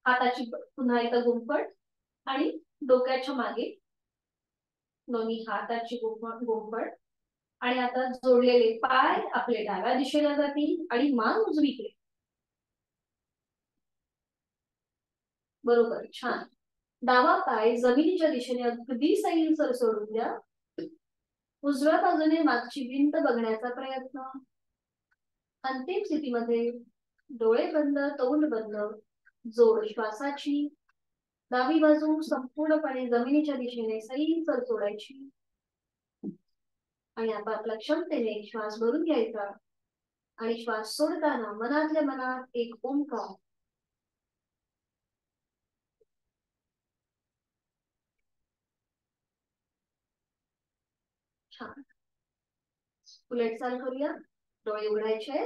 हाताची पुन्हा एकदा गुंफण आणि डोक्याच्या मागे दोन्ही हाताची गुंफण. आणि आता जोडलेले पाय आपले डाव्या दिशेला जातील आणि मान उजवीकडे. बरोबर, छान. डावा पाय जमिनीच्या दिशेने अगदी सैलसर सोडून द्या. उजव्या बाजूने मागची भिंत बघण्याचा प्रयत्न. अंतिम स्थितीमध्ये डोळे बंद, तोंड बंद, जोड श्वासाची डावी बाजू संपूर्णपणे जमिनीच्या दिशेने सैल सोडायची आणि आपापल्या क्षमतेने श्वास भरून घ्यायचा आणि श्वास सोडताना मनातल्या मनात एक ओंकार. छान. उलट चाल करूया. डोळे उघडायचे.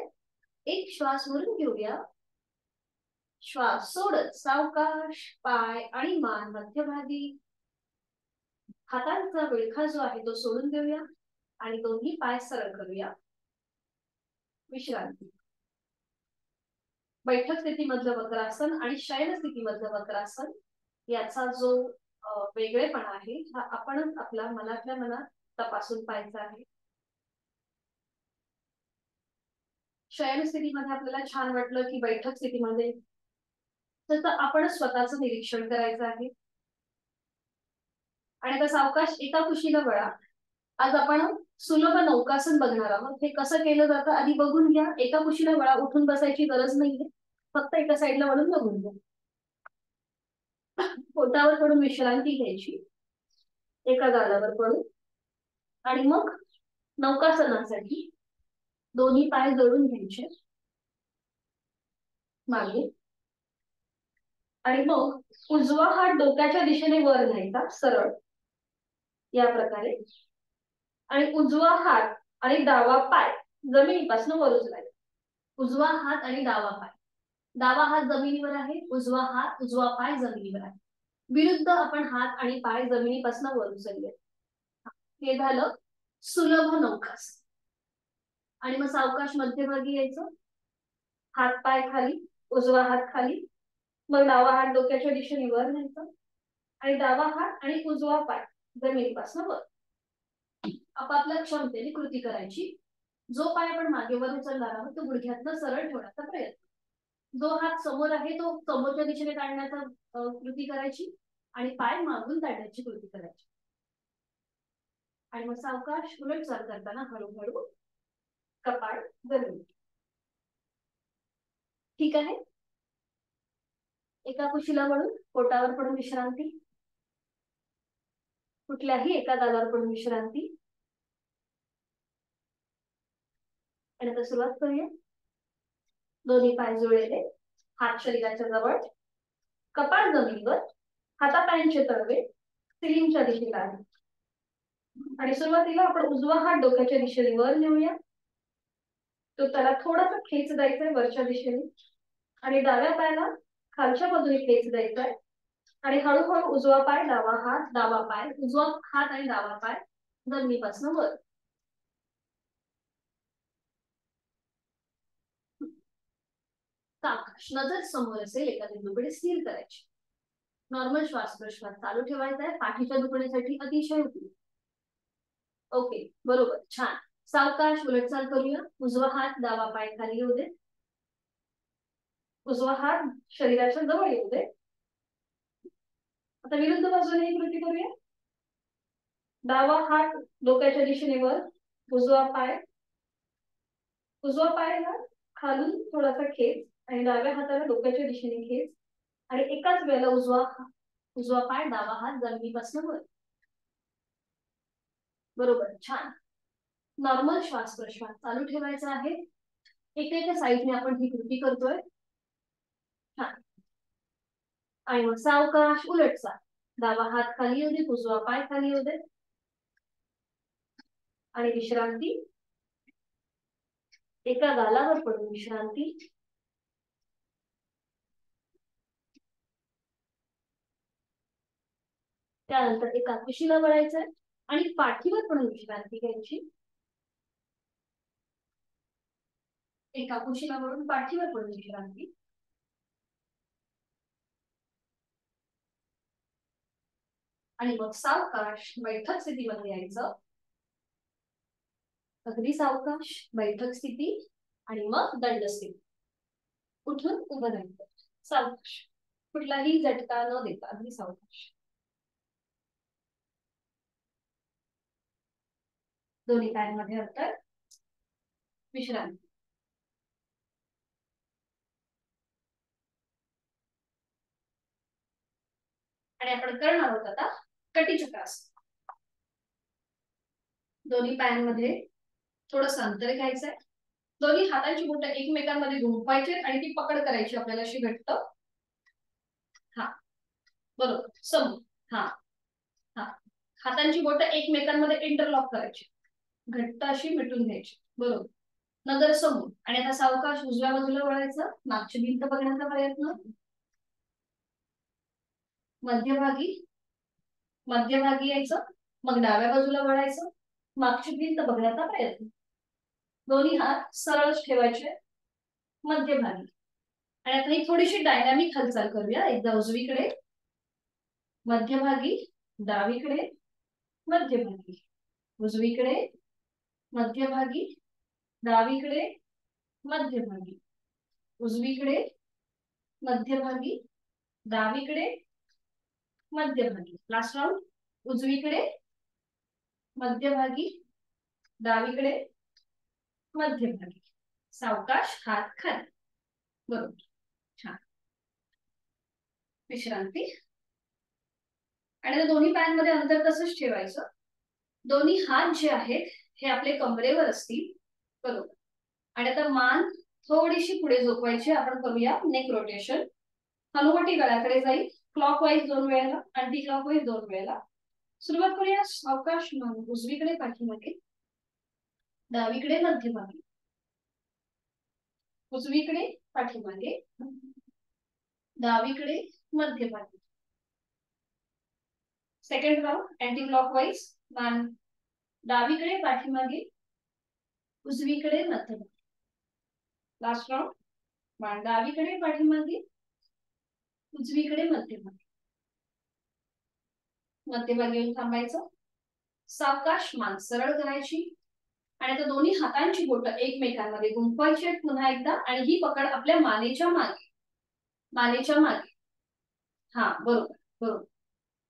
एक श्वास भरून घेऊया. श्वास सोडत सावकाश पाय आणि मान मध्यभागी. हातांचा विळखा जो आहे तो सोडून देऊया आणि दोन्ही पाय सरळ करूया. विश्रांती. बैठक स्थितीमधलं वक्रासन आणि शयन स्थितीमधलं वक्रासन याचा जो वेगळेपणा आहे हा आपणच आपला मनातल्या मनात तपासून पाहायचा आहे. शयन स्थितीमध्ये आपल्याला छान वाटलं की बैठक स्थितीमध्ये तर आपण स्वतःचं निरीक्षण करायचं आहे आणि आता सावकाश एका कुशीला वळा. आज आपण सुलभ नौकासन बघणार आहोत. हे कसं केलं जातं आधी बघून घ्या. एका कुशीला वळा. उठून बसायची गरज नाहीये. फक्त एका साईडला वळून बघून घ्या. पोटावर पडून विश्रांती घ्यायची एका गालावर पडून आणि मग नौकासनासाठी दोन्ही पाय जोडून घ्यायचे मागे आणि मग उजवा हात डोक्याच्या दिशेने वर न्यायचा सरळ या प्रकारे आणि उजवा हात आणि डावा पाय जमिनीपासून वर उचलायचा. उजवा हात आणि डावा पाय. डावा हात जमिनीवर आहे. उजवा पाय जमिनीवर आहे. विरुद्ध आपण हात आणि पाय जमिनीपासून वर उचलले. हे झालं सुलभ नौकासन. आणि मग सावकाश मध्यभागी यायचं. हात पाय खाली, उजवा हात खाली, मग डावा हात डोक्याच्या दिशेने वर न्यायचा आणि डावा हात आणि उजवा पाय जमिनीपासून वर. आपापल्या क्षमतेने कृती करायची. जो पाय आपण मागे वर उचलणार आहोत तो गुडघ्यातनं सरळ ठेवण्याचा प्रयत्न. जो हात समोर आहे तो समोरच्या दिशेने काढण्याचा कृती करायची आणि पाय मागून काढण्याची कृती करायची. आणि मग सावकाश उलट चाल करताना हळूहळू कपाळ जमीन. ठीक आहे. एका कुशीला वळून पोटावर पडून विश्रांती. कुठल्याही एका गालावर पडून विश्रांती. आणि आता सुरुवात करूया. दोन्ही पाय जुळलेले, हात शरीराच्या जवळ, कपाळ जमिनीवर, हातापायांचे तळवे सिलिंगच्या दिशेला आहे. आणि सुरुवातीला आपण उजवा हात डोक्याच्या दिशेने वर नेऊया. तो त्याला थोडासा खेच द्यायचा आहे वरच्या दिशेने आणि डाव्या पायाला खालच्या बाजूने खेच द्यायचा आहे आणि हळूहळू उजवा पाय डावा हात डावा पाय उजवा हात आणि डावा पाय जमिनीपासून वर. सावकाश नजर समोर असेल एका बिंदूकडे स्थिर करायची. नॉर्मल श्वास प्रश्वास चालू ठेवायचा आहे. पाठीच्या दुखण्यासाठी अतिशय उपयुक्त. ओके बरोबर छान. सावकाश उलटचाल करूया. उजवा हात डावा पाय खाली येऊ दे. उजवा हात शरीराच्या जवळ येऊ दे. आता विरुद्ध बाजूने ही कृती करूया. डावा हात डोक्याच्या दिशेने वर, उजवा पायला खालून थोडासा खेच आणि डाव्या हाताला डोक्याच्या दिशेने खेच आणि एकाच वेळेला उजवा पाय डावा हात जमिनीपासून वर. बरोबर छान. नॉर्मल श्वास प्रश्वास चालू ठेवायचा आहे. एका साईडने आपण ही कृती करतोय. छान. आणि मग सावकाश उलटचा. डावा हात खाली येऊ दे, उजवा पाय खाली येऊ दे आणि विश्रांती. एका गालावर पडून विश्रांती. त्यानंतर एका कुशीला वळायचंय आणि पाठीवर पडून विश्रांती घ्यायची. एका कुशीला वळून पाठीवर पडून विश्रांती. आणि मग सावकाश बैठक स्थितीमध्ये यायचं. अगदी सावकाश बैठक स्थिती आणि मग दंड स्थिती. उठून उभं राहायचं. सावकाश. कुठलाही झटका न देता अगदी सावकाश. दोन्ही पायांमध्ये अंतर. विश्रांती. आणि आपण करणार आहोत आता कटीचक्रासन. दोन्ही पायांमध्ये थोडंसं अंतर घ्यायचंय. दोन्ही हातांची बोटं एकमेकांमध्ये गुंफवायची आणि ती पकड करायची आपल्याला अशी घट्ट. हा बरोबर, समोर. हा हा हातांची बोटं एकमेकांमध्ये इंटरलॉक करायची, घट्ट अशी मिटून घ्यायची. बरोबर, नजर समोर. आणि आता सावकाश उजव्या बाजूला वळायचं, मागची भिंत बघण्याचा प्रयत्न. मध्यभागी मध्यभागी यायचं, मग डाव्या बाजूला वळायचं, मागची भिंत बघण्याचा प्रयत्न. दोन्ही हात सरळच ठेवायचे मध्यभागी. आणि आता ही थोडीशी डायनॅमिक हालचाल करूया. एकदा उजवीकडे, मध्यभागी, डावीकडे, मध्यभागी, उजवीकडे, मध्यभागी, डावीकडे, मध्यभागी, उजवीकडे, मध्यभागी, डावीकडे, मध्यभागी. Last round. उजवीकडे, मध्यभागी, डावीकडे, मध्यभागी. सावकाश हात खाली. बरोबर, छान. विश्रांती. आणि दोन्ही पायांमध्ये अंतर तसंच ठेवायचं. दोन्ही हात जे आहेत हे आपले कमरेवर असतील. बरोबर. आणि आता मान थोडीशी पुढे झोपवायची. आपण करूया नेक रोटेशन. हनुवटी गळ्याकडे जाईल, क्लॉकवाईज 2 वेळेला, अँटी क्लॉकवाईज 2 वेळेला. सुरुवात करूया. सावकाश मान उजवीकडे पाठीमागे, डावीकडे मध्यभागी, उजवीकडे पाठीमागे, डावीकडे मध्यभागी. Second round anti clockwise. मान डावीकडे पाठीमागे, उजवीकडे मध्यभागी. Last round. मान डावीकडे पाठीमागे, उजवीकडे मध्यभागी. मध्यभागी येऊन थांबायचं. सावकाश मान सरळ करायची आणि आता दोन्ही हातांची बोटं एकमेकांमध्ये गुंफवायची आहेत पुन्हा एकदा. आणि ही पकड आपल्या मानेच्या मागे, मानेच्या मागे. हा बरोबर बरोबर.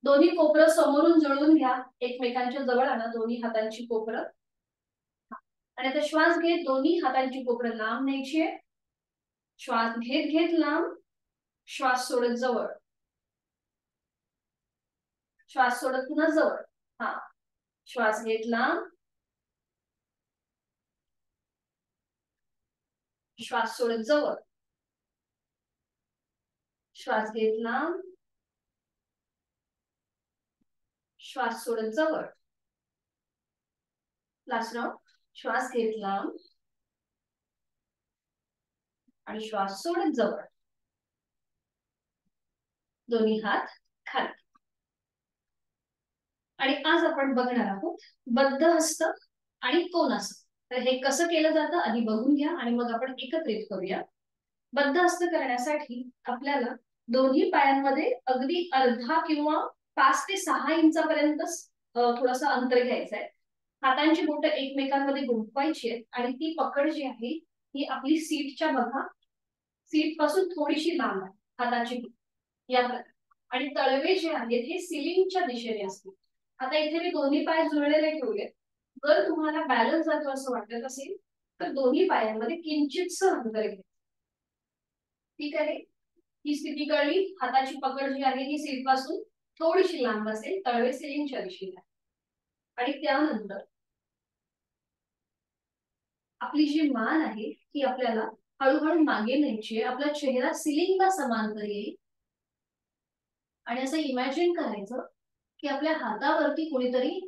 दोन्ही कोपरं समोरून जुळवून घ्या, एकमेकांच्या जवळ आणा दोन्ही हातांची कोपरं. आणि आता श्वास घेत दोन्ही हातांची कोपरं लांब न्यायची आहे. श्वास घेत घेत लांब, श्वास सोडत जवळ, श्वास सोडत पुन्हा जवळ. हा श्वास घेत लांब, श्वास सोडत जवळ, श्वास घेत लांब, श्वास सोडत जवळ. Last round. श्वास घेत लांब आणि श्वास सोडत जवळ. दोन्ही हात खाली. आणि आज आपण बघणार आहोत बद्ध हस्त आणि कोणासन. तर हे कसं केलं जातं आधी बघून घ्या आणि मग आपण एकत्रित करूया. बद्ध हस्त करण्यासाठी आपल्याला दोन्ही पायांमध्ये अगदी अर्धा किंवा 5 ते 6 इंचापर्यंत थोडंसं अंतर घ्यायचं आहे. हातांची बोटं एकमेकांमध्ये गुंफवायची आहेत आणि ती पकड जी आहे ही आपली सीटच्या बघा, सीट पासून थोडीशी लांब आहे हाताची या प्रकारे. आणि तळवे जे आहेत हे सिलिंगच्या दिशेने असतील. आता इथे मी दोन्ही पाय जुळलेले ठेवले. जर तुम्हाला बॅलन्स जातो असं वाटत असेल तर दोन्ही पायांमध्ये किंचितसं अंतर घ्या. ठीक आहे, ही स्थिती कळली. हाताची पकड जी आहे ही सीट पासून थोडीशी लांब असेल, तळवे सिलिंगच्या दिशेने. आणि त्यानंतर आपली जी मान आहे ती आपल्याला हळूहळू मागे न्यायची आहे. आपला चेहरा सिलिंगला समांतर येईल. आणि असं इमॅजिन करायचं की आपल्या हातावरती कोणीतरी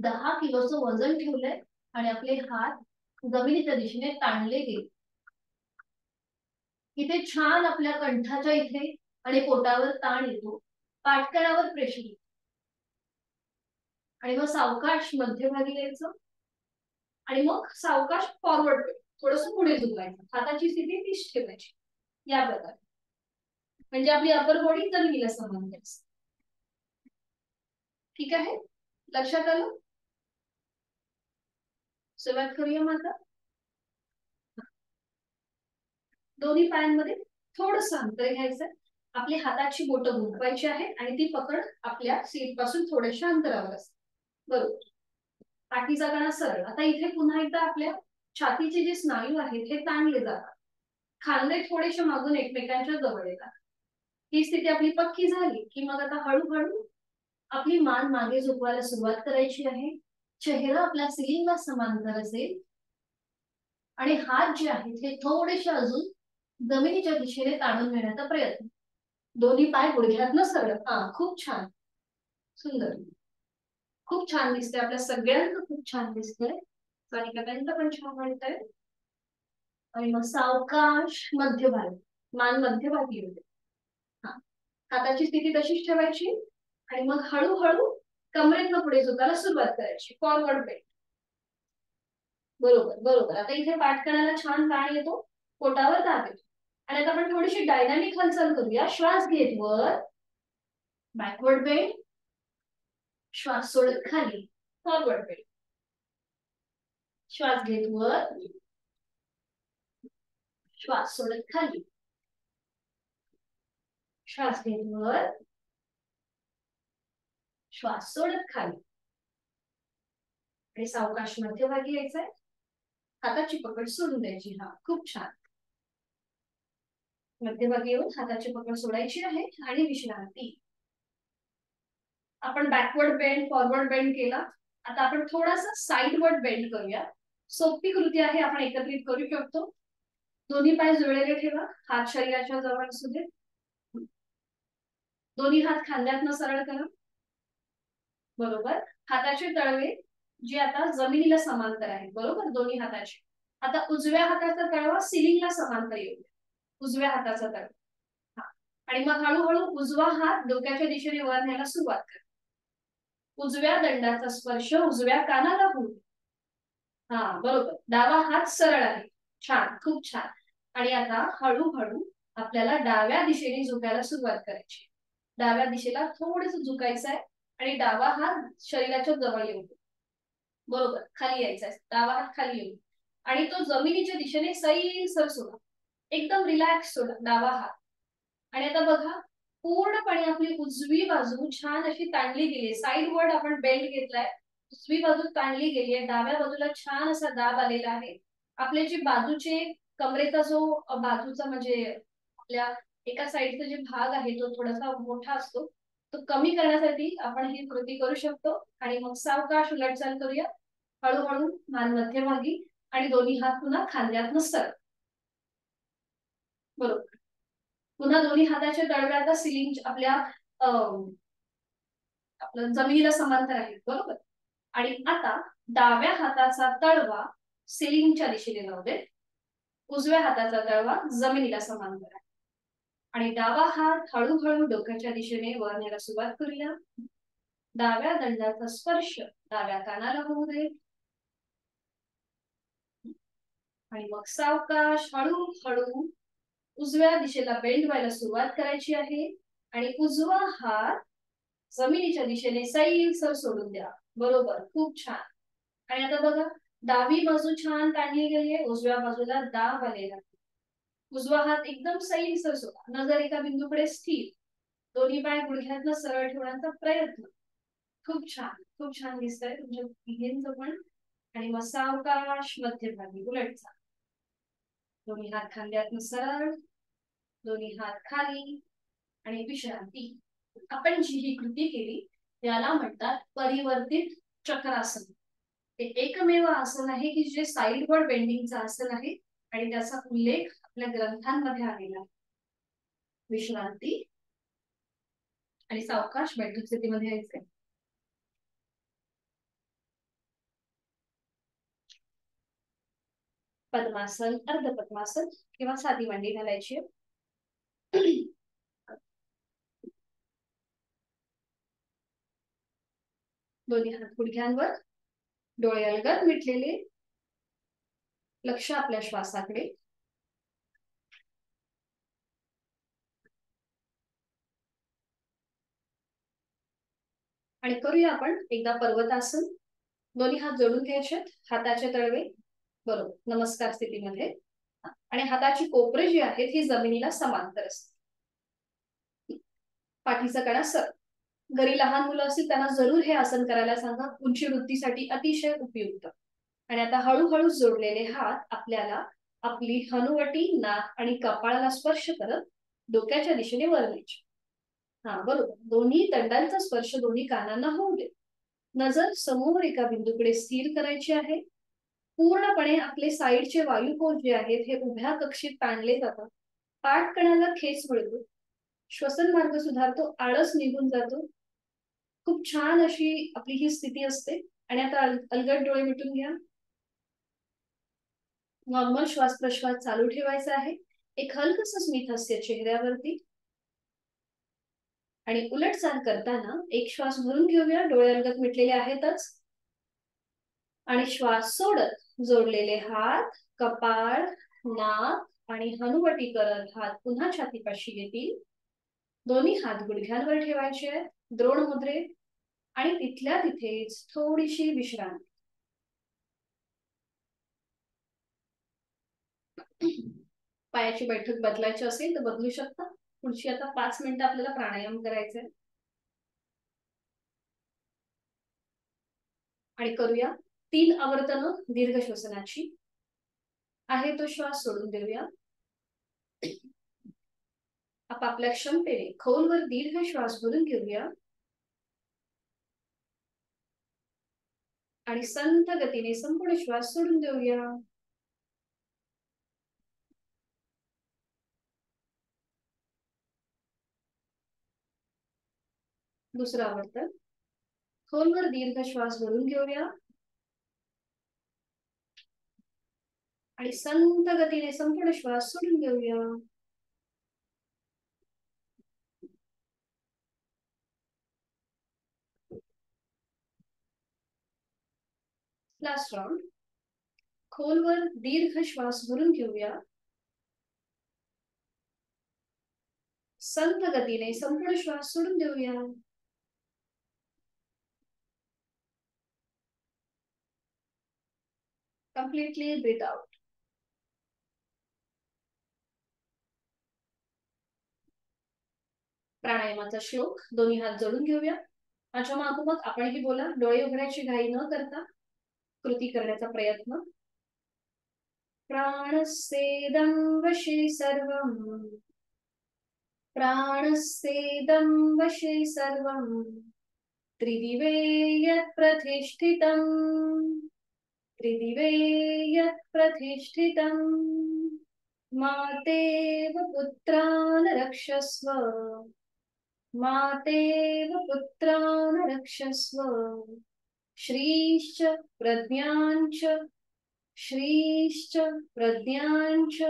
10 किलोचं वजन ठेवलंय आणि आपले हात जमिनीच्या दिशेने ताणले गेले. इथे छान आपल्या कंठाच्या इथे आणि पोटावर ताण येतो, पाठकळावर प्रेशर येतो. आणि मग सावकाश मध्यभागी यायचं आणि मग सावकाश फॉरवर्ड थोडंसं पुढे झुकायचं. हाताची स्थिती तीच ठेवायची या प्रकारे. म्हणजे आपली अपर बॉडी जमिनीला समांतर असते. ठीक आहे, लक्षात आलं? सुरुवात करूया मग आता. दोन्ही पायांमध्ये थोडंसं अंतर घ्यायचं. आपली हाताची बोटं गुंफवायची आहे आणि ती पकड आपल्या सीट पासून थोड्याशा अंतरावर असते. बरोबर. पाठीचा कणा सरळ. आता इथे पुन्हा एकदा आपल्या छातीचे जे स्नायू आहेत हे ताणले जातात. खांदे थोडेसे मागून एकमेकांच्या जवळ येतात. ही स्थिती आपली पक्की झाली की मग आता हळूहळू आपली मान मागे झुकवायला सुरुवात करायची आहे. चेहरा आपल्या सिलिंगला समांतर असेल आणि हात जे आहेत हे थोडेसे अजून जमिनीच्या दिशेने ताणून नेण्याचा प्रयत्न. दोन्ही पाय गुडघ्यातनं सरळ. हा, खूप छान, सुंदर, खूप छान दिसतंय. आपल्या सगळ्यांचं खूप छान दिसतंय. सानिकाताईंचं पण छान वाटतंय. आणि मग सावकाश मध्यभागी, मान मध्यभागी होते. हा, हाताची स्थिती तशीच ठेवायची आणि मग हळूहळू कमरेतनं पुढे झुकायला सुरुवात करायची. Forward bend. बरोबर बरोबर. आता इथे पाठ करायला छान ताण येतो, पोटावर दाब येतो. आणि आता आपण थोडीशी डायनामिक हालचाल करूया. श्वास घेत वर, बॅकवर्ड बेंड, श्वास सोडत खाली, फॉरवर्ड बेंड. श्वास घेत वर, श्वास सोडत खाली, श्वास घेत वर, श्वास सोडत खाली. आणि सावकाश मध्यभागी यायचंय. हाताची पकड सोडून द्यायची. हा, खूप छान. मध्यभागी येऊन हाताची पकड सोडायची आहे आणि विश्रांती. आपण बॅकवर्ड बेंड, फॉरवर्ड बेंड केला. आता आपण थोडासा साइडवर्ड बेंड करूया. सोपी कृती आहे, आपण एकत्रित करू शकतो. दोन्ही पाय जुळलेले ठेवा, हात शरीराच्या जवळ असू दे. दोन्ही हात खांद्यातनं सरळ करा. बरोबर. हाताचे तळवे जे आता जमिनीला समांतर आहेत. बरोबर, दोन्ही हाताचे. आता उजव्या हाताचा तळवा सिलिंगला समांतर येऊ. उजव्या हाताचा तळवा. आणि मग हळूहळू उजवा हात डोक्याच्या दिशेने वर न्यायला सुरुवात करा. उजव्या दंडाचा स्पर्श उजव्या कानाला होऊ. हा, बरोबर. डावा हात सरळ आहे. छान, खूप छान. आणि आता हळूहळू आपल्याला डाव्या दिशेने झुकायला सुरुवात करायची. डाव्या दिशेला थोडस झुकायचं आहे आणि डावा हात शरीराच्या जवळ येऊ. बरोबर, खाली यायचा आहे. डावा हात खाली येऊ आणि तो जमिनीच्या दिशेने सैलसर सोडा. एकदम रिलॅक्स सोडा डावा हात. आणि आता बघा, पूर्णपणे आपली उजवी बाजू छान अशी ताणली गेली. साइडवर्ड आपण बेंड घेतलाय. उजवी बाजू ताणली गेली आहे. डाव्या बाजूला छान असा दाब आलेला आहे. आपले जे बाजूचे कमरेचा जो बाजूचा म्हणजे आपल्या एका साइडचा जे भाग आहे तो थोडासा मोठा असतो, तो कमी करण्यासाठी आपण ही कृती करू शकतो. आणि मग सावकाश उलटचाल करूया. हळूहळू मान मध्यभागी आणि दोन्ही हात पुन्हा खांद्यातनं सरळ. बरोबर. पुन्हा दोन्ही हाताच्या तळवे आता सिलिंग आपल्या आपलं जमिनीला समांतर आहेत. बरोबर. आणि आता डाव्या हाताचा तळवा सिलिंगच्या दिशेने लावू दे. उजव्या हाताचा तळवा जमिनीला समांतर आहे. आणि डावा हात हळूहळू डोक्याच्या दिशेने वर न्यायला सुरुवात करूया. डाव्या दंडाचा स्पर्श डाव्या कानाला होऊ दे. आणि मग सावकाश हळूहळू उजव्या दिशेला बेंड व्हायला सुरुवात करायची आहे. आणि उजवा हात जमिनीच्या दिशेने सैलसर सोडून द्या. बरोबर, खूप छान. आणि आता बघा, डावी बाजू छान ताणली गेली आहे. उजव्या बाजूला दाब आलेला. उजवा हात एकदम सैलसर सोडा. नजर एका बिंदूकडे स्थिर. दोन्ही पाय गुडघ्यातनं सरळ ठेवण्याचा प्रयत्न. खूप छान, खूप छान दिसतंय तुमच्या तिघींचं पण. आणि मग सावकाश मध्यभागी उलटचा. दोन्ही हात खांद्यातनं सरळ, दोन्ही हात खाली आणि विश्रांती. आपण जी ही कृती केली त्याला म्हणतात परिवर्तित चक्रासन. हे एकमेव आसन आहे की जे साइडवर्ड बेंडिंगचं आसन आहे आणि त्याचा उल्लेख आपल्या ग्रंथांमध्ये आलेला आहे. विश्रांती आणि सावकाश बैठक स्थितीमध्ये यायचे. पद्मासन, अर्ध पद्मासन किंवा साधी मांडी घालायची. दोन्ही हात गुडघ्यांवर, डोळे अलगद मिटलेले, लक्ष आपल्या श्वासाकडे. आणि करूया आपण एकदा पर्वतासन. दोन्ही हात जोडून घ्यायचे, हाताचे तळवे बरोबर नमस्कार स्थितीमध्ये. आणि हाताची कोपरे जी आहेत ही जमिनीला समांतर असते. पाठीचा कणा सर. घरी लहान मुलं असतील त्यांना जरूर हे आसन करायला सांगा. उंची वृद्धीसाठी अतिशय उपयुक्त. आणि आता हळूहळू जोडलेले हात आपल्याला आपली हनुवटी, नाक आणि कपाळाला स्पर्श करत डोक्याच्या दिशेने वर न्यायची. हा बरोबर. दोन्ही दंडांचा स्पर्श दोन्ही कानांना होऊ दे. नजर समोर एका बिंदूकडे स्थिर करायची आहे. पूर्णपणे आपले साईडचे वायुकोश जे आहेत हे उभ्या कक्षेत ताणले जातात. पाठ कणाला खेच मिळतो. श्वसन मार्ग सुधारतो. आळस निघून जातो. खूप छान अशी आपली ही स्थिती असते. आणि आता अलगद डोळे मिटून घ्या. नॉर्मल श्वास प्रश्वास चालू ठेवायचा आहे. एक हलकसं स्मित हास्य चेहऱ्यावरती. आणि उलटचाल करताना एक श्वास भरून घेऊया. डोळे अलगद मिटलेले आहेतच. आणि श्वास सोडत जोडलेले हात, कपाळ, नाक आणि हनुवटी करत हात पुन्हा छातीपाशी येतील. दोन्ही हात गुडघ्यांवर ठेवायचे आहेत द्रोण मुद्रेत. आणि तिथल्या तिथेच थोडीशी विश्रांती. पायाची बैठक बदलायची असेल तर बदलू शकता. पुढची आता 5 मिनिटं आपल्याला प्राणायाम करायचे. आणि करूया 3 आवर्तन दीर्घ श्वसनाची. आहे तो श्वास सोडून देऊया. आपापल्या क्षमतेने खोलवर दीर्घ श्वास भरून घेऊया. आणि संथ गतीने संपूर्ण श्वास सोडून देऊया. दुसरा आवर्तन. खोलवर दीर्घ श्वास भरून घेऊया. आणि संथ गतीने संपूर्ण श्वास सोडून देऊया. Last round. खोलवर दीर्घ श्वास भरून घेऊया. संथ गतीने संपूर्ण श्वास सोडून देऊया. Completely breathe out. प्राणायामाचा श्लोक दोन्ही हात जोडून घेऊया. माझ्या मागोमाग आपणही बोला. डोळे उघडायची घाई न करता कृती करण्याचा प्रयत्न. प्राणस्येदं वशे सर्वं. प्राणस्येदं वशे सर्वं. त्रिदिवे यत् प्रतिष्ठितं. त्रिदिवे यत् प्रतिष्ठितं. मातेव पुत्रान् रक्षस्व. मातेव पुत्रान् रक्षस्व. श्रीश्च प्रज्ञाञ्च. श्रीश्च प्रज्ञाञ्च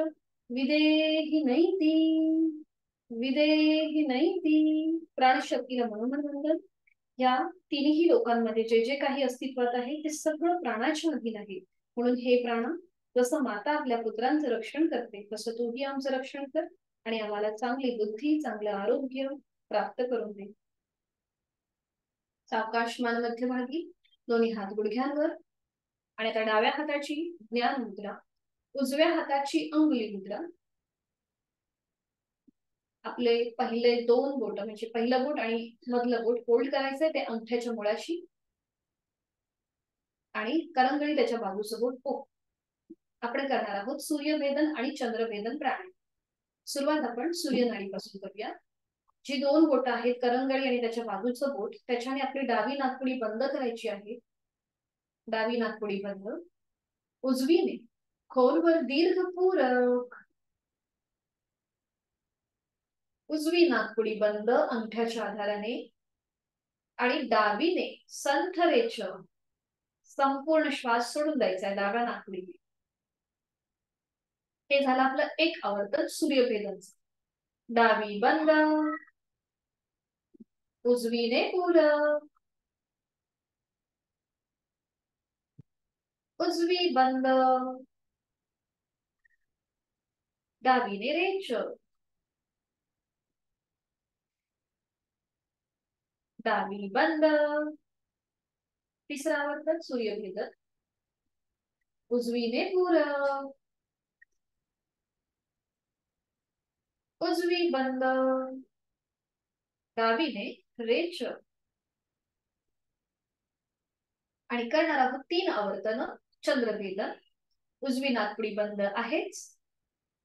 विदेहि नैति. विदेहि नैति. प्राणशक्तीला मनोमंथन. या तिन्ही लोकांमध्ये जे जे काही अस्तित्वात आहे ते सगळं प्राणाच्या अधीन आहे. म्हणून हे प्राण जसं माता आपल्या पुत्रांचं रक्षण करते तसं तूही आमचं रक्षण कर. आणि आम्हाला चांगली बुद्धी चांगलं आरोग्य प्राप्त करून दे. सावकाश मान मध्यभागी. दोन्ही हात गुडघ्यांवर. आणि आता डाव्या हाताची ज्ञान मुद्रा. उजव्या हाताची अंगुली मुद्रा. आपले पहिले 2 बोट म्हणजे पहिलं बोट आणि मधलं बोट होल्ड करायचंय ते अंगठ्याच्या मुळाशी. आणि करंगळी त्याच्या बाजूचं बोट ओ. आपण करणार आहोत सूर्यभेदन आणि चंद्रभेदन प्राणायाम. सुरुवात आपण सूर्यनाडीपासून करूया. जी 2 बोट आहेत करंगळी आणि त्याच्या बाजूचं बोट त्याच्याने आपली डावी नाकपुडी बंद करायची आहे. डावी नाकपुडी बंद. उजवीने खोलवर दीर्घ पूरक. उजवी नाकपुडी बंद अंगठ्याच्या आधाराने. आणि डावीने संथ रेच. संपूर्ण श्वास सोडून द्यायचा डाव्या नाकपुडीने. हे झालं आपलं एक आवर्तन सूर्यभेदनचं. डावी बंद. उजवीने पूरक. उजवी बंद. डावीने रेच. डावी बंद. तिसरा आवर्तन सूर्यभेदन. उजवीने पूरक. उजवी बंद. डावीने रेच. आणि करणार आहोत 3 आवर्तन चंद्रभेदन. उजवी नाकपुडी बंद आहेच.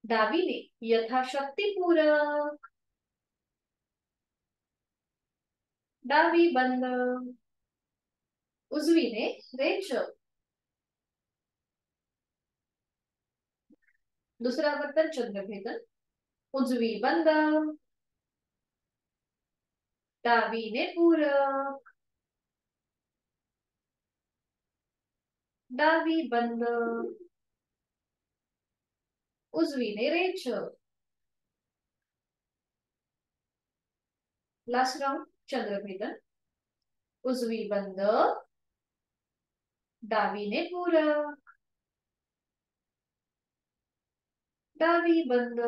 डावीने यथाशक्ती पूरक. डावी बंद. उजवीने रेचक. दुसरा वर्तन चंद्रभेदन. उजवी बंद. डावीने पूरक. डावी बंद. उजवीने रेचक. लास्ट राउंड चंद्रभेदन. उजवी बंद. डावीने पूरक. डावी बंद.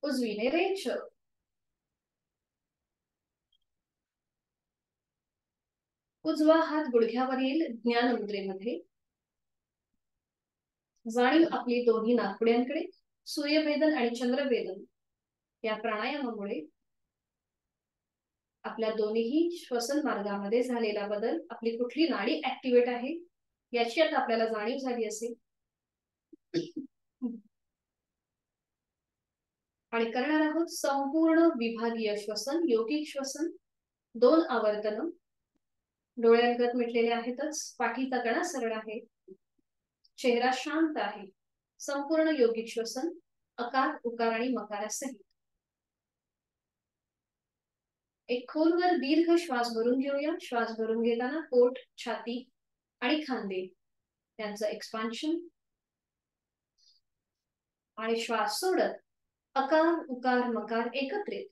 उजवीने रेचक. उजवा हात गुडघ्यावरील ज्ञान मुद्रेमध्ये. जाणीव आपली दोन्ही नाकपुड्यांकडे. सूर्यभेदन आणि चंद्रभेदन या प्राणायामामुळे आपल्या दोन्ही श्वसन मार्गामध्ये झालेला बदल, आपली कुठली नाडी ऍक्टिव्हेट आहे याची आता आपल्याला जाणीव झाली असेल. आणि करणार आहोत संपूर्ण विभागीय श्वसन, योगिक श्वसन. 2 आवर्तन. डोळे अलगद मिटलेले आहेतच. पाठीचा कणा सरळ आहे. चेहरा शांत आहे. संपूर्ण योगिक श्वसन अकार, उकार आणि मकारासहित. एक खोलवर दीर्घ श्वास भरून घेऊया. श्वास भरून घेताना पोट, छाती आणि खांदे त्यांचं एक्सपान्शन. आणि श्वास सोडत अकार, उकार, मकार एकत्रित.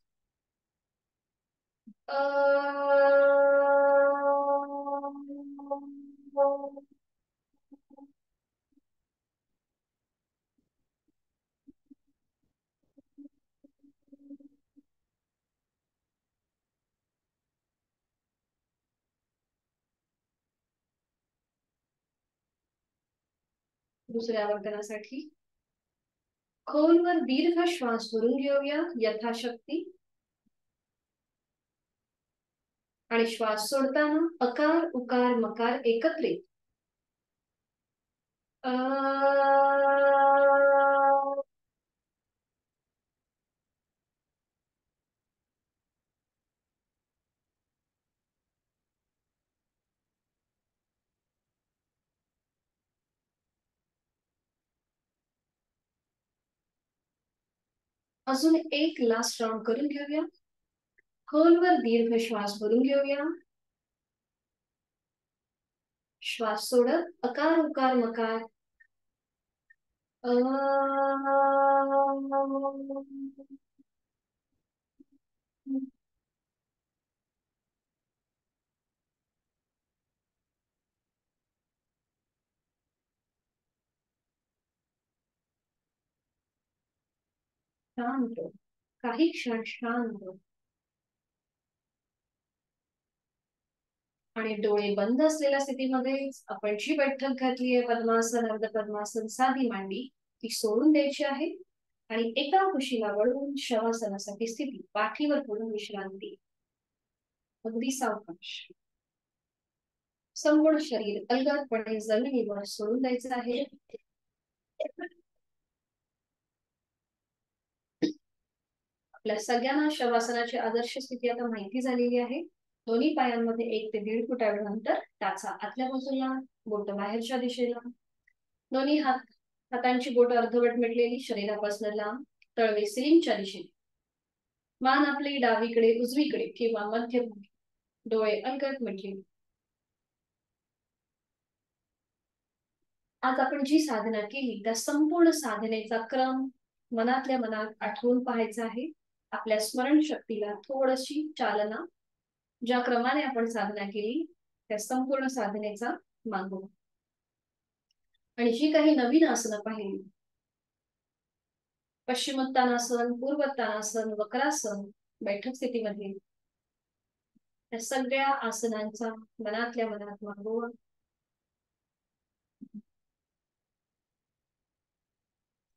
दुसऱ्या वर्तनासाठी खोलवर दीर्घ श्वास भरून घेऊया यथाशक्ती. आणि श्वास सोडताना अकार, उकार, मकार एकत्रित. अजून एक लास्ट राउंड करून घेऊया. खोलवर दीर्घ श्वास भरून घेऊया. श्वास सोडत अकार, उकार, मकार. शांत. काही क्षण शांत. आणि डोळे बंद असलेल्या स्थितीमध्ये आपण जी बैठक घातली आहे, पद्मासन, अर्ध पद्मासन, साधी मांडी, ती सोडून द्यायची आहे. आणि एका कुशीला वळून शवासनासाठी स्थिती. पाठीवर पूर्ण विश्रांती. अगदी सावकाश. संपूर्ण शरीर अलगदपणे जमिनीवर सोडून द्यायचं आहे. आपल्या सगळ्यांना शवासनाची आदर्श स्थिती आता माहिती झालेली आहे. दोन्ही पायांमध्ये 1 ते 1.5 फूट एवढं अंतर. टाचा आतल्या बाजूला, बोट बाहेरच्या दिशेला. दोन्ही हातांची बोट अर्धवट मिटलेली, शरीरापासून लांब. तळवे सिलिंगच्या दिशेने. मान आपली डावीकडे, उजवीकडे किंवा मध्यभागी. डोळे अलगद मिटलेले. आज आपण जी साधना केली त्या संपूर्ण साधनेचा क्रम मनातल्या मनात आठवून पाहायचा आहे. आपल्या स्मरण शक्तीला थोडीशी चालना. ज्या क्रमाने आपण साधना केली त्या संपूर्ण साधनेचा मागोवा. आणि जी काही नवीन आसनं पाहिली, पश्चिमोत्तानासन, पूर्वोत्तानासन, वक्रासन, बैठक स्थितीमध्ये, त्या सगळ्या आसनांचा मनातल्या मनात मागोवा.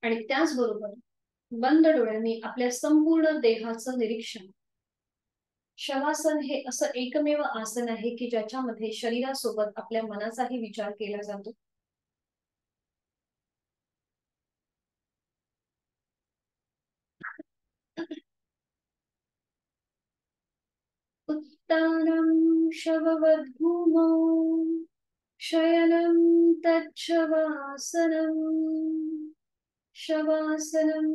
आणि त्याचबरोबर बंद डोळ्यांनी आपल्या संपूर्ण देहाचं निरीक्षण. शवासन हे असं एकमेव आसन आहे की ज्याच्यामध्ये शरीरासोबत आपल्या मनाचाही विचार केला जातो. उत्तानं शववद्भूमौ शयनं तच्छवासनं शवासनं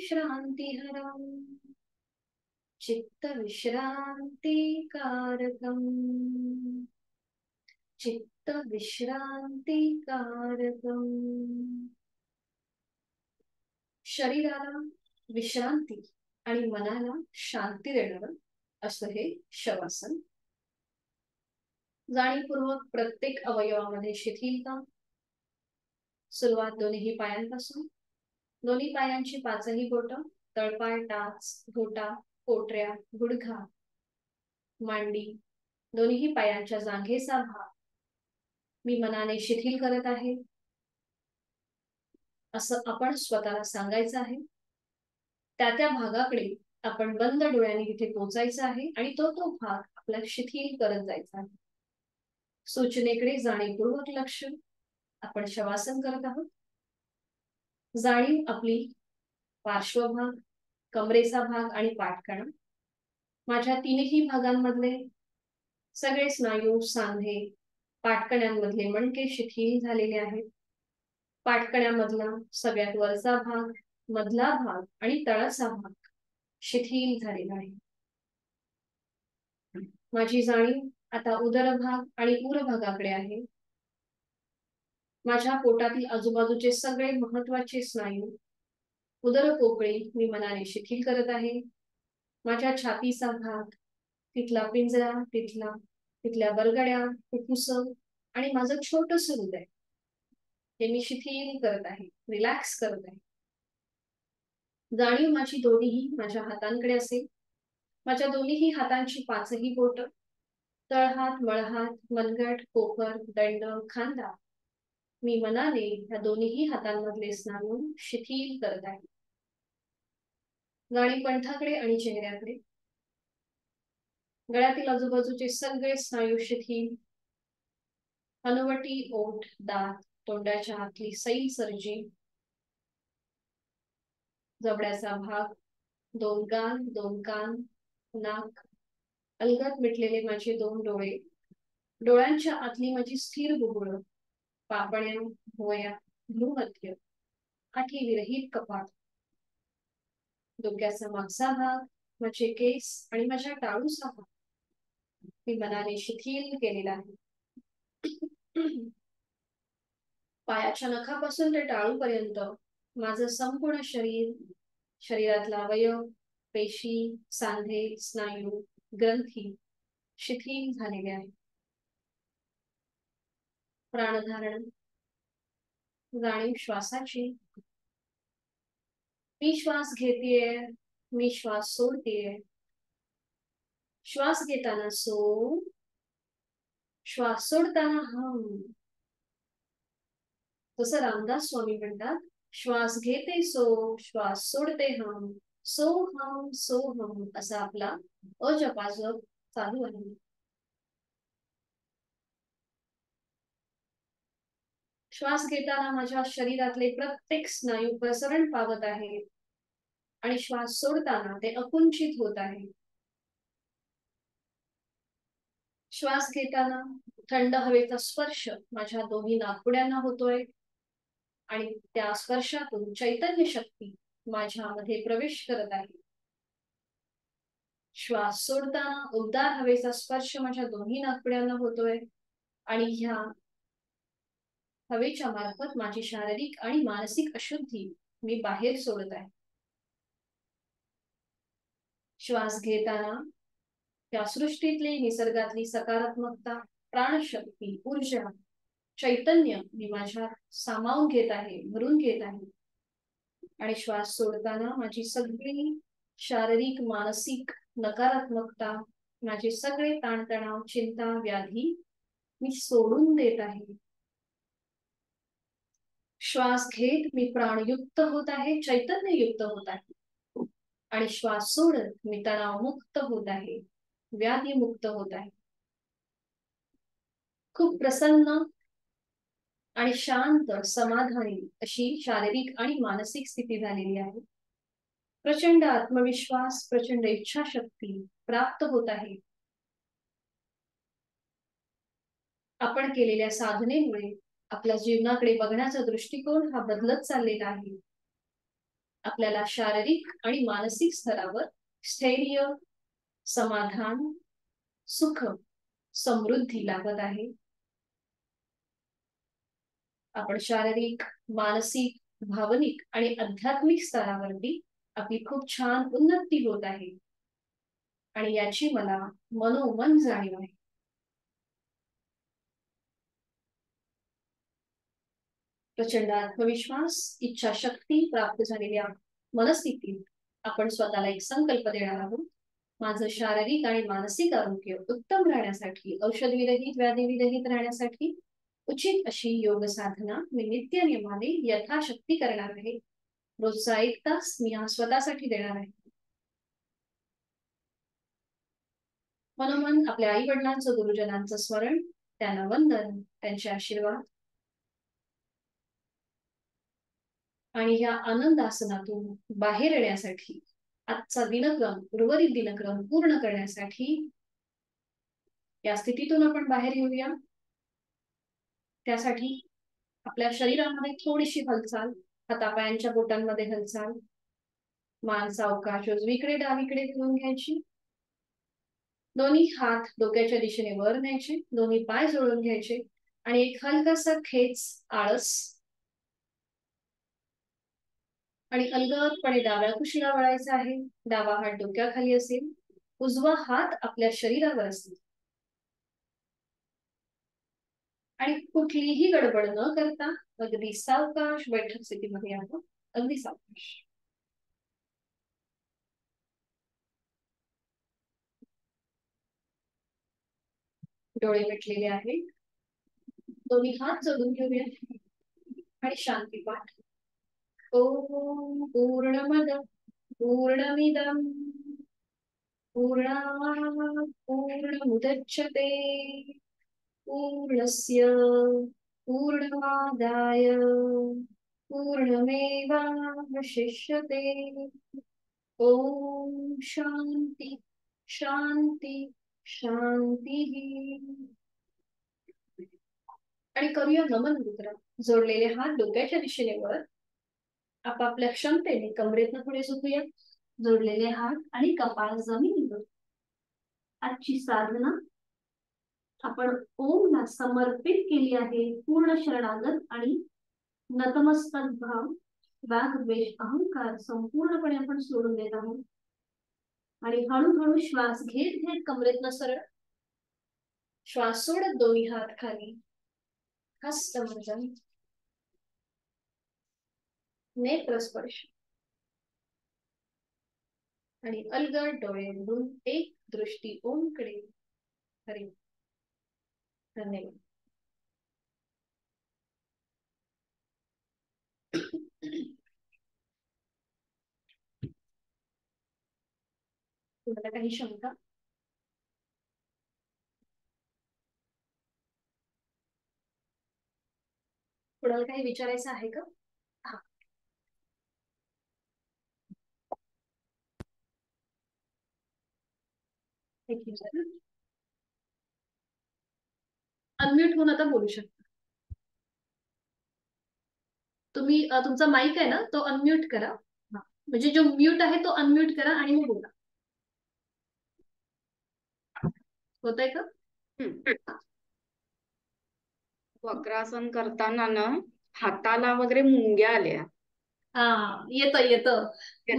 श्रान्तिहरम् चित्तविश्रान्तिकारकम् चित्तविश्रान्तिकारकम्. शरीराला विश्रांती आणि मनाला शांती देणारं असं हे शवासन. जाणीवपूर्वक प्रत्येक अवयवामध्ये शिथिलता. सुरुवात दोन्ही पायांपासून. दोन्ही पायांची पाचही बोटं, तळपाय, टाच, घोटा, पोटऱ्या, गुडघा, मांडी, दोन्ही पायांच्या जांघेचा भाग मी मनाने शिथिल करत आहे असं आपण स्वतःला सांगायचं आहे. त्या भागाकडे आपण बंद डोळ्यांनी तिथे पोचायचं आहे आणि तो भाग आपला शिथिल करत जायचा आहे. सूचनेकडे जाणीवपूर्वक लक्ष. आपण शवासन करत आहोत. जाणीव आपली पार्श्वभाग, कमरेचा भाग आणि पाठकणा. माझ्या तीनही भागांमधले सगळे स्नायू, सांधे, पाठकण्यांमधले मणके शिथिल झालेले आहेत. पाठकण्यामधला सगळ्यात वरचा भाग, मधला भाग आणि तळाचा भाग शिथिल झालेला आहे. माझी जाणीव आता उदर भाग आणि उर भागाकडे आहे. माझ्या पोटातील आजूबाजूचे सगळे महत्वाचे स्नायू, उदर पोकळी मी मनाने शिथिल करत आहे. माझ्या छातीचा भाग, तिथला पिंजरा, तिथल्या बरगड्या, फुफ्फुस आणि माझं छोटंसं हृदय हे मी शिथिल करत आहे, रिलॅक्स करत आहे. जाणीव माझी दोन्हीही माझ्या हातांकडे असेल. माझ्या दोन्हीही हातांची पाचही बोट, तळहात, मळहात, मनगट, कोपर, दंड, खांदा मी मनाने या दोन्हीही हातांमधले स्नायू शिथिल करत आहे. जाणीव कंठाकडे आणि चेहऱ्याकडे. गळ्यातील आजूबाजूचे सगळे स्नायू शिथिल. हनुवटी, ओठ, दात, तोंडाच्या आतली सैल सर्जी, जबड्याचा भाग, दोन गाल, दोन कान, नाक, अलगद मिटलेले माझे दोन डोळे, डोळ्यांच्या आतली माझी स्थिर बुबुळ, पापण्या, भोया, भ्रूमध्य, आठी विरहित कपाट, डोक्याचा मागचा भाग, माझे केस आणि माझ्या टाळूचा भाग मी मनाने शिथिल केलेला आहे. पायाच्या नखापासून ते टाळूपर्यंत माझं संपूर्ण शरीर, शरीरातला अवयव, पेशी, सांधे, स्नायू, ग्रंथी शिथिल झालेले आहे. प्राणधारण. जाणीव श्वासाची. मी श्वास घेतेय, मी श्वास सोडतेय. श्वास घेताना सो, श्वास सोडताना हम. जसं रामदास स्वामी म्हणतात, श्वास घेते सो, श्वास सोडते हम, सो हम असा आपला अजपाजप चालू आहे. श्वास घेताना माझ्या शरीरातले प्रत्येक स्नायू प्रसरण पावत आहे आणि श्वास सोडताना ते अकुंचित होत आहे. श्वास घेताना थंड हवेचा स्पर्श माझ्या दोन्ही नाकपुड्यांना होतोय आणि त्या स्पर्शातून चैतन्य शक्ती माझ्यामध्ये प्रवेश करत आहे. श्वास सोडताना उबदार हवेचा स्पर्श माझ्या दोन्ही नाकपुड्यांना होतोय आणि ह्या हवेच्या मार्फत माझी शारीरिक आणि मानसिक अशुद्धी मी बाहेर सोडत आहे. श्वास घेताना त्या सृष्टीतली, निसर्गातली सकारात्मकता, प्राणशक्ती, ऊर्जा, चैतन्य मी माझ्यात सामावून घेत आहे, भरून घेत आहे. आणि श्वास सोडताना माझी सगळी शारीरिक, मानसिक नकारात्मकता, माझे सगळे ताणतणाव, चिंता, व्याधी मी सोडून देत आहे. श्वास घेत मी प्राणयुक्त होत आहे, चैतन्ययुक्त होत आहे आणि श्वास सोडत मी तणावमुक्त होत आहे, व्याधीमुक्त होत आहे. खूप प्रसन्न आणि शांत, समाधानी अशी शारीरिक आणि मानसिक स्थिती झालेली आहे. प्रचंड आत्मविश्वास, प्रचंड इच्छाशक्ती प्राप्त होत आहे. आपण केलेल्या साधनेमुळे आपल्या जीवनाकडे बघण्याचा दृष्टिकोन हा बदलत चाललेला आहे. आपल्याला शारीरिक आणि मानसिक स्तरावर स्थैर्य, समाधान, सुख, समृद्धी लाभत आहे. आपण शारीरिक, मानसिक, भावनिक आणि आध्यात्मिक स्तरावरती आपली खूप छान उन्नती होत आहे आणि याची मला मनोमन जाणीव आहे. प्रचंड आत्मविश्वास, इच्छाशक्ती प्राप्त झालेल्या मनस्थितीत आपण स्वतःला एक संकल्प देणार आहोत. माझं शारीरिक आणि मानसिक आरोग्य उत्तम राहण्यासाठी, औषधविरहित, व्याधीविरहित राहण्यासाठी उचित अशी योग साधना मी नित्य नियमाने यथाशक्ती करणार आहे. रोजचा 1 तास मी हा स्वतःसाठी देणार आहे. मनोमन आपल्या आई वडिलांचं, गुरुजनांचं स्मरण, त्यांना वंदन, त्यांचे आशीर्वाद आणि या आनंद आसनातून बाहेर येण्यासाठी, आजचा दिनक्रम, उर्वरित दिनक्रम पूर्ण करण्यासाठी या स्थितीतून आपण बाहेर येऊया. त्यासाठी आपल्या शरीरामध्ये थोडीशी हालचाल, हातापायांच्या बोटांमध्ये हालचाल, मान सावकाश उजवीकडे डावीकडे फिरवून घ्यायची. दोन्ही हात डोक्याच्या दिशेने वर न्यायचे, दोन्ही पाय जोडून घ्यायचे आणि एक हलकासा खेच, आळस आणि अलगदपणे डाव्या कुशीला वळायचा आहे. डावा हात डोक्याखाली असेल, उजवा हात आपल्या शरीरावर असेल आणि कुठलीही गडबड न करता अगदी सावकाश बैठक स्थितीमध्ये आपण अगदी सावकाश. डोळे मिटलेले आहेत, दोन्ही हात जोडून घेऊया आणि शांती पाठ. ओम पूर्णमद पूर्णमिदं पूर्णात् पूर्णमुदच्यते पूर्णस्य पूर्णमादाय पूर्णमेवावशिष्यते. ओम शांती शांती शांती. आणि करूया नमन मुद्रा. जोडलेले हात डोक्याच्या दिशेने वर, आपापल्या क्षमतेने कमरेतनं पुढे झुकूया. जोडलेले हात आणि कपाळ जमिनीवर. आजची साधना आपण ओमला समर्पित केली आहे. पूर्ण शरणागत आणि नतमस्तक भाव, राग, द्वेष, अहंकार संपूर्णपणे आपण सोडून देत आहोत आणि हळूहळू श्वास घेत घेत कमरेतनं सरळ श्वास सोडत दोन्ही हात खाली, हस्तमर्जन, नेत्रस्पर्श आणि अलगद डोळे उघडून एक दृष्टी ओमकडे. हरी धन्यवाद. तुम्हाला काही शंका? कुणाला काही विचारायचं आहे का? हा, अनम्यूट होऊन आता बोलू शकता तुम्ही. तुमचा माईक आहे ना, तो अनम्यूट करा. म्हणजे जो म्यूट आहे तो अनम्यूट करा आणि मग बोला. होतंय का? वक्रासन करताना ना हाताला वगैरे मुंग्या आल्या. हा, येतं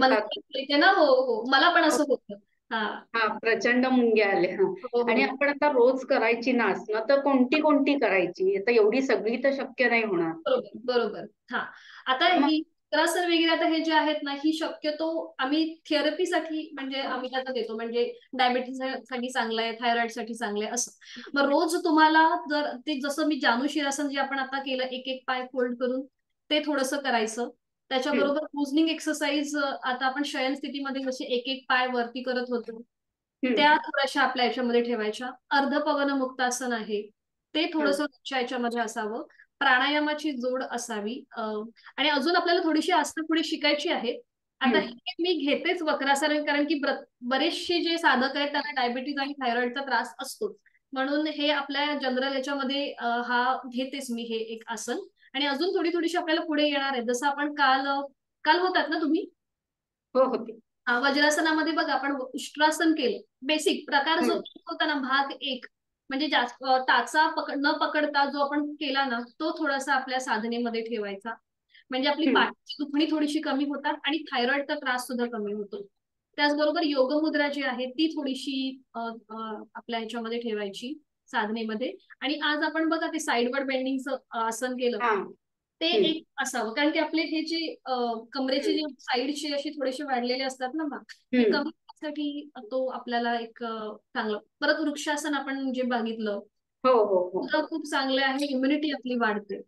मला येते ना. हो हो, मला पण असं होतं. हा, प्रचंड मुंग्या आल्या. हो आणि हो, आपण आता रोज करायची ना आसनं, तर कोणती कोणती करायची? आता एवढी सगळी तर शक्य नाही होणार. बरोबर बरोबर. हा, आता मग ही वक्रासन वगैरे आता हे जे आहेत ना, ही शक्यतो आम्ही थेरपीसाठी म्हणजे आम्ही त्याचा देतो. म्हणजे डायबिटीस साठी चांगलं आहे, थायरॉइड साठी चांगलं आहे असं. मग रोज तुम्हाला जर ते जसं मी जानू शिरासन जे आपण आता केलं, एक एक पाय फोल्ड करून ते थोडंसं करायचं. त्याच्याबरोबर लुजनिंग एक्सरसाइज, आता आपण शयन स्थितीमध्ये जसे एक एक पाय वरती करत होतो, त्या थोड्याशा आपल्या याच्यामध्ये ठेवायच्या. अर्धपवन मुक्तासन आहे, ते थोडंसं याच्यामध्ये असावं. प्राणायामाची जोड असावी. आणि अजून आपल्याला थोडीशी आसनं पुढे शिकायची आहेत. आता हे मी घेतेच वक्रासन, कारण की बरेचसे जे साधक आहेत त्यांना डायबिटीज आणि थायरॉइडचा त्रास असतो, म्हणून हे आपल्या जनरल याच्यामध्ये हा घेतेच मी हे एक आसन. आणि अजून थोडी थोडीशी आपल्याला पुढे येणार आहे, जसं आपण काल काल होतात ना तुम्ही? हो होते. वज्रासनामध्ये बघा आपण उष्ट्रासन केलं, बेसिक प्रकार जो होता ना भाग एक, म्हणजे जास्त टाचा न पकडता जो आपण केला ना तो थोडासा आपल्या साधनेमध्ये ठेवायचा, म्हणजे आपली पाठीची दुखणी थोडीशी कमी होतात आणि थायरॉइडचा त्रास सुद्धा कमी होतो. त्याचबरोबर योगमुद्रा जी आहे ती थोडीशी आपल्या ह्याच्यामध्ये ठेवायची साधनेमध्ये. आणि आज आपण बघा ते साईडवर बेंडिंगचं आसन केलं, ते एक असावं, कारण की आपले हे जे कमरेचे जे साईडचे असे थोडेसे वाढलेले असतात ना भाग, ते कमी करण्यासाठी तो आपल्याला एक चांगलं. परत वृक्षासन आपण जे बघितलं सुद्धा खूप चांगले आहे, इम्युनिटी आपली वाढते.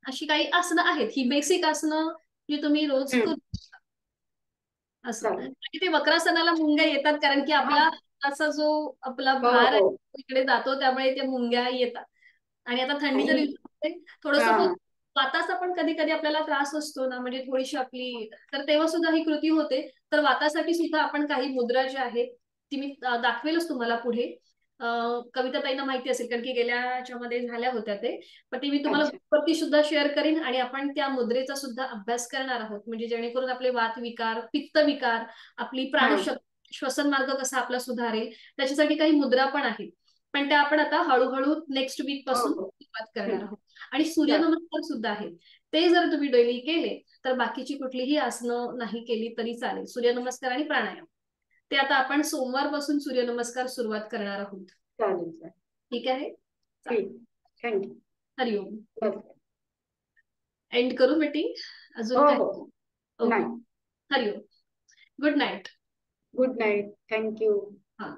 अशी काही आसनं आहेत, ही बेसिक आसनं जी तुम्ही रोज करू शकता. असं. आणि ते वक्रासनाला मुंग्या येतात, कारण की आपला असा जो आपला भार आहे इकडे जातो, त्यामुळे त्या मुंग्या येतात. आणि आता थंडीच्या दिवसामध्ये थोडंसं वाताचा पण कधी कधी आपल्याला त्रास असतो ना, म्हणजे थोडीशी आपली, तर तेव्हा सुद्धा ही कृती होते. तर वातासाठी सुद्धा आपण काही मुद्रा ज्या आहेत ती मी दाखवेलच तुम्हाला पुढे. कविता ताईंना माहिती असेल, कारण की गेल्या याच्यामध्ये झाल्या होत्या ते, पण ती मी तुम्हाला वरती सुद्धा शेअर करीन. आणि आपण त्या मुद्रेचा सुद्धा अभ्यास करणार आहोत, म्हणजे जेणेकरून आपले वात विकार, पित्त विकार, आपली प्राणशक्ती, श्वसन मार्ग कसा आपला सुधारेल, त्याच्यासाठी काही मुद्रा पण आहेत. पण त्या आपण आता हळूहळू नेक्स्ट वीक पासून सुरुवात करणार आहोत. आणि सूर्यनमस्कार सुद्धा आहेत, ते जर तुम्ही डेली केले तर बाकीची कुठलीही आसनं नाही केली तरी चालेल. सूर्यनमस्कार आणि प्राणायाम ते आता आपण सोमवारपासून सूर्यनमस्कार सुरुवात करणार आहोत. चालेल. ठीक आहे, थँक्यू. हरिओम. एंड करू मीटिंग? अजून काय? ओके, हरिओम. Good night. Good night. Thank you. हा.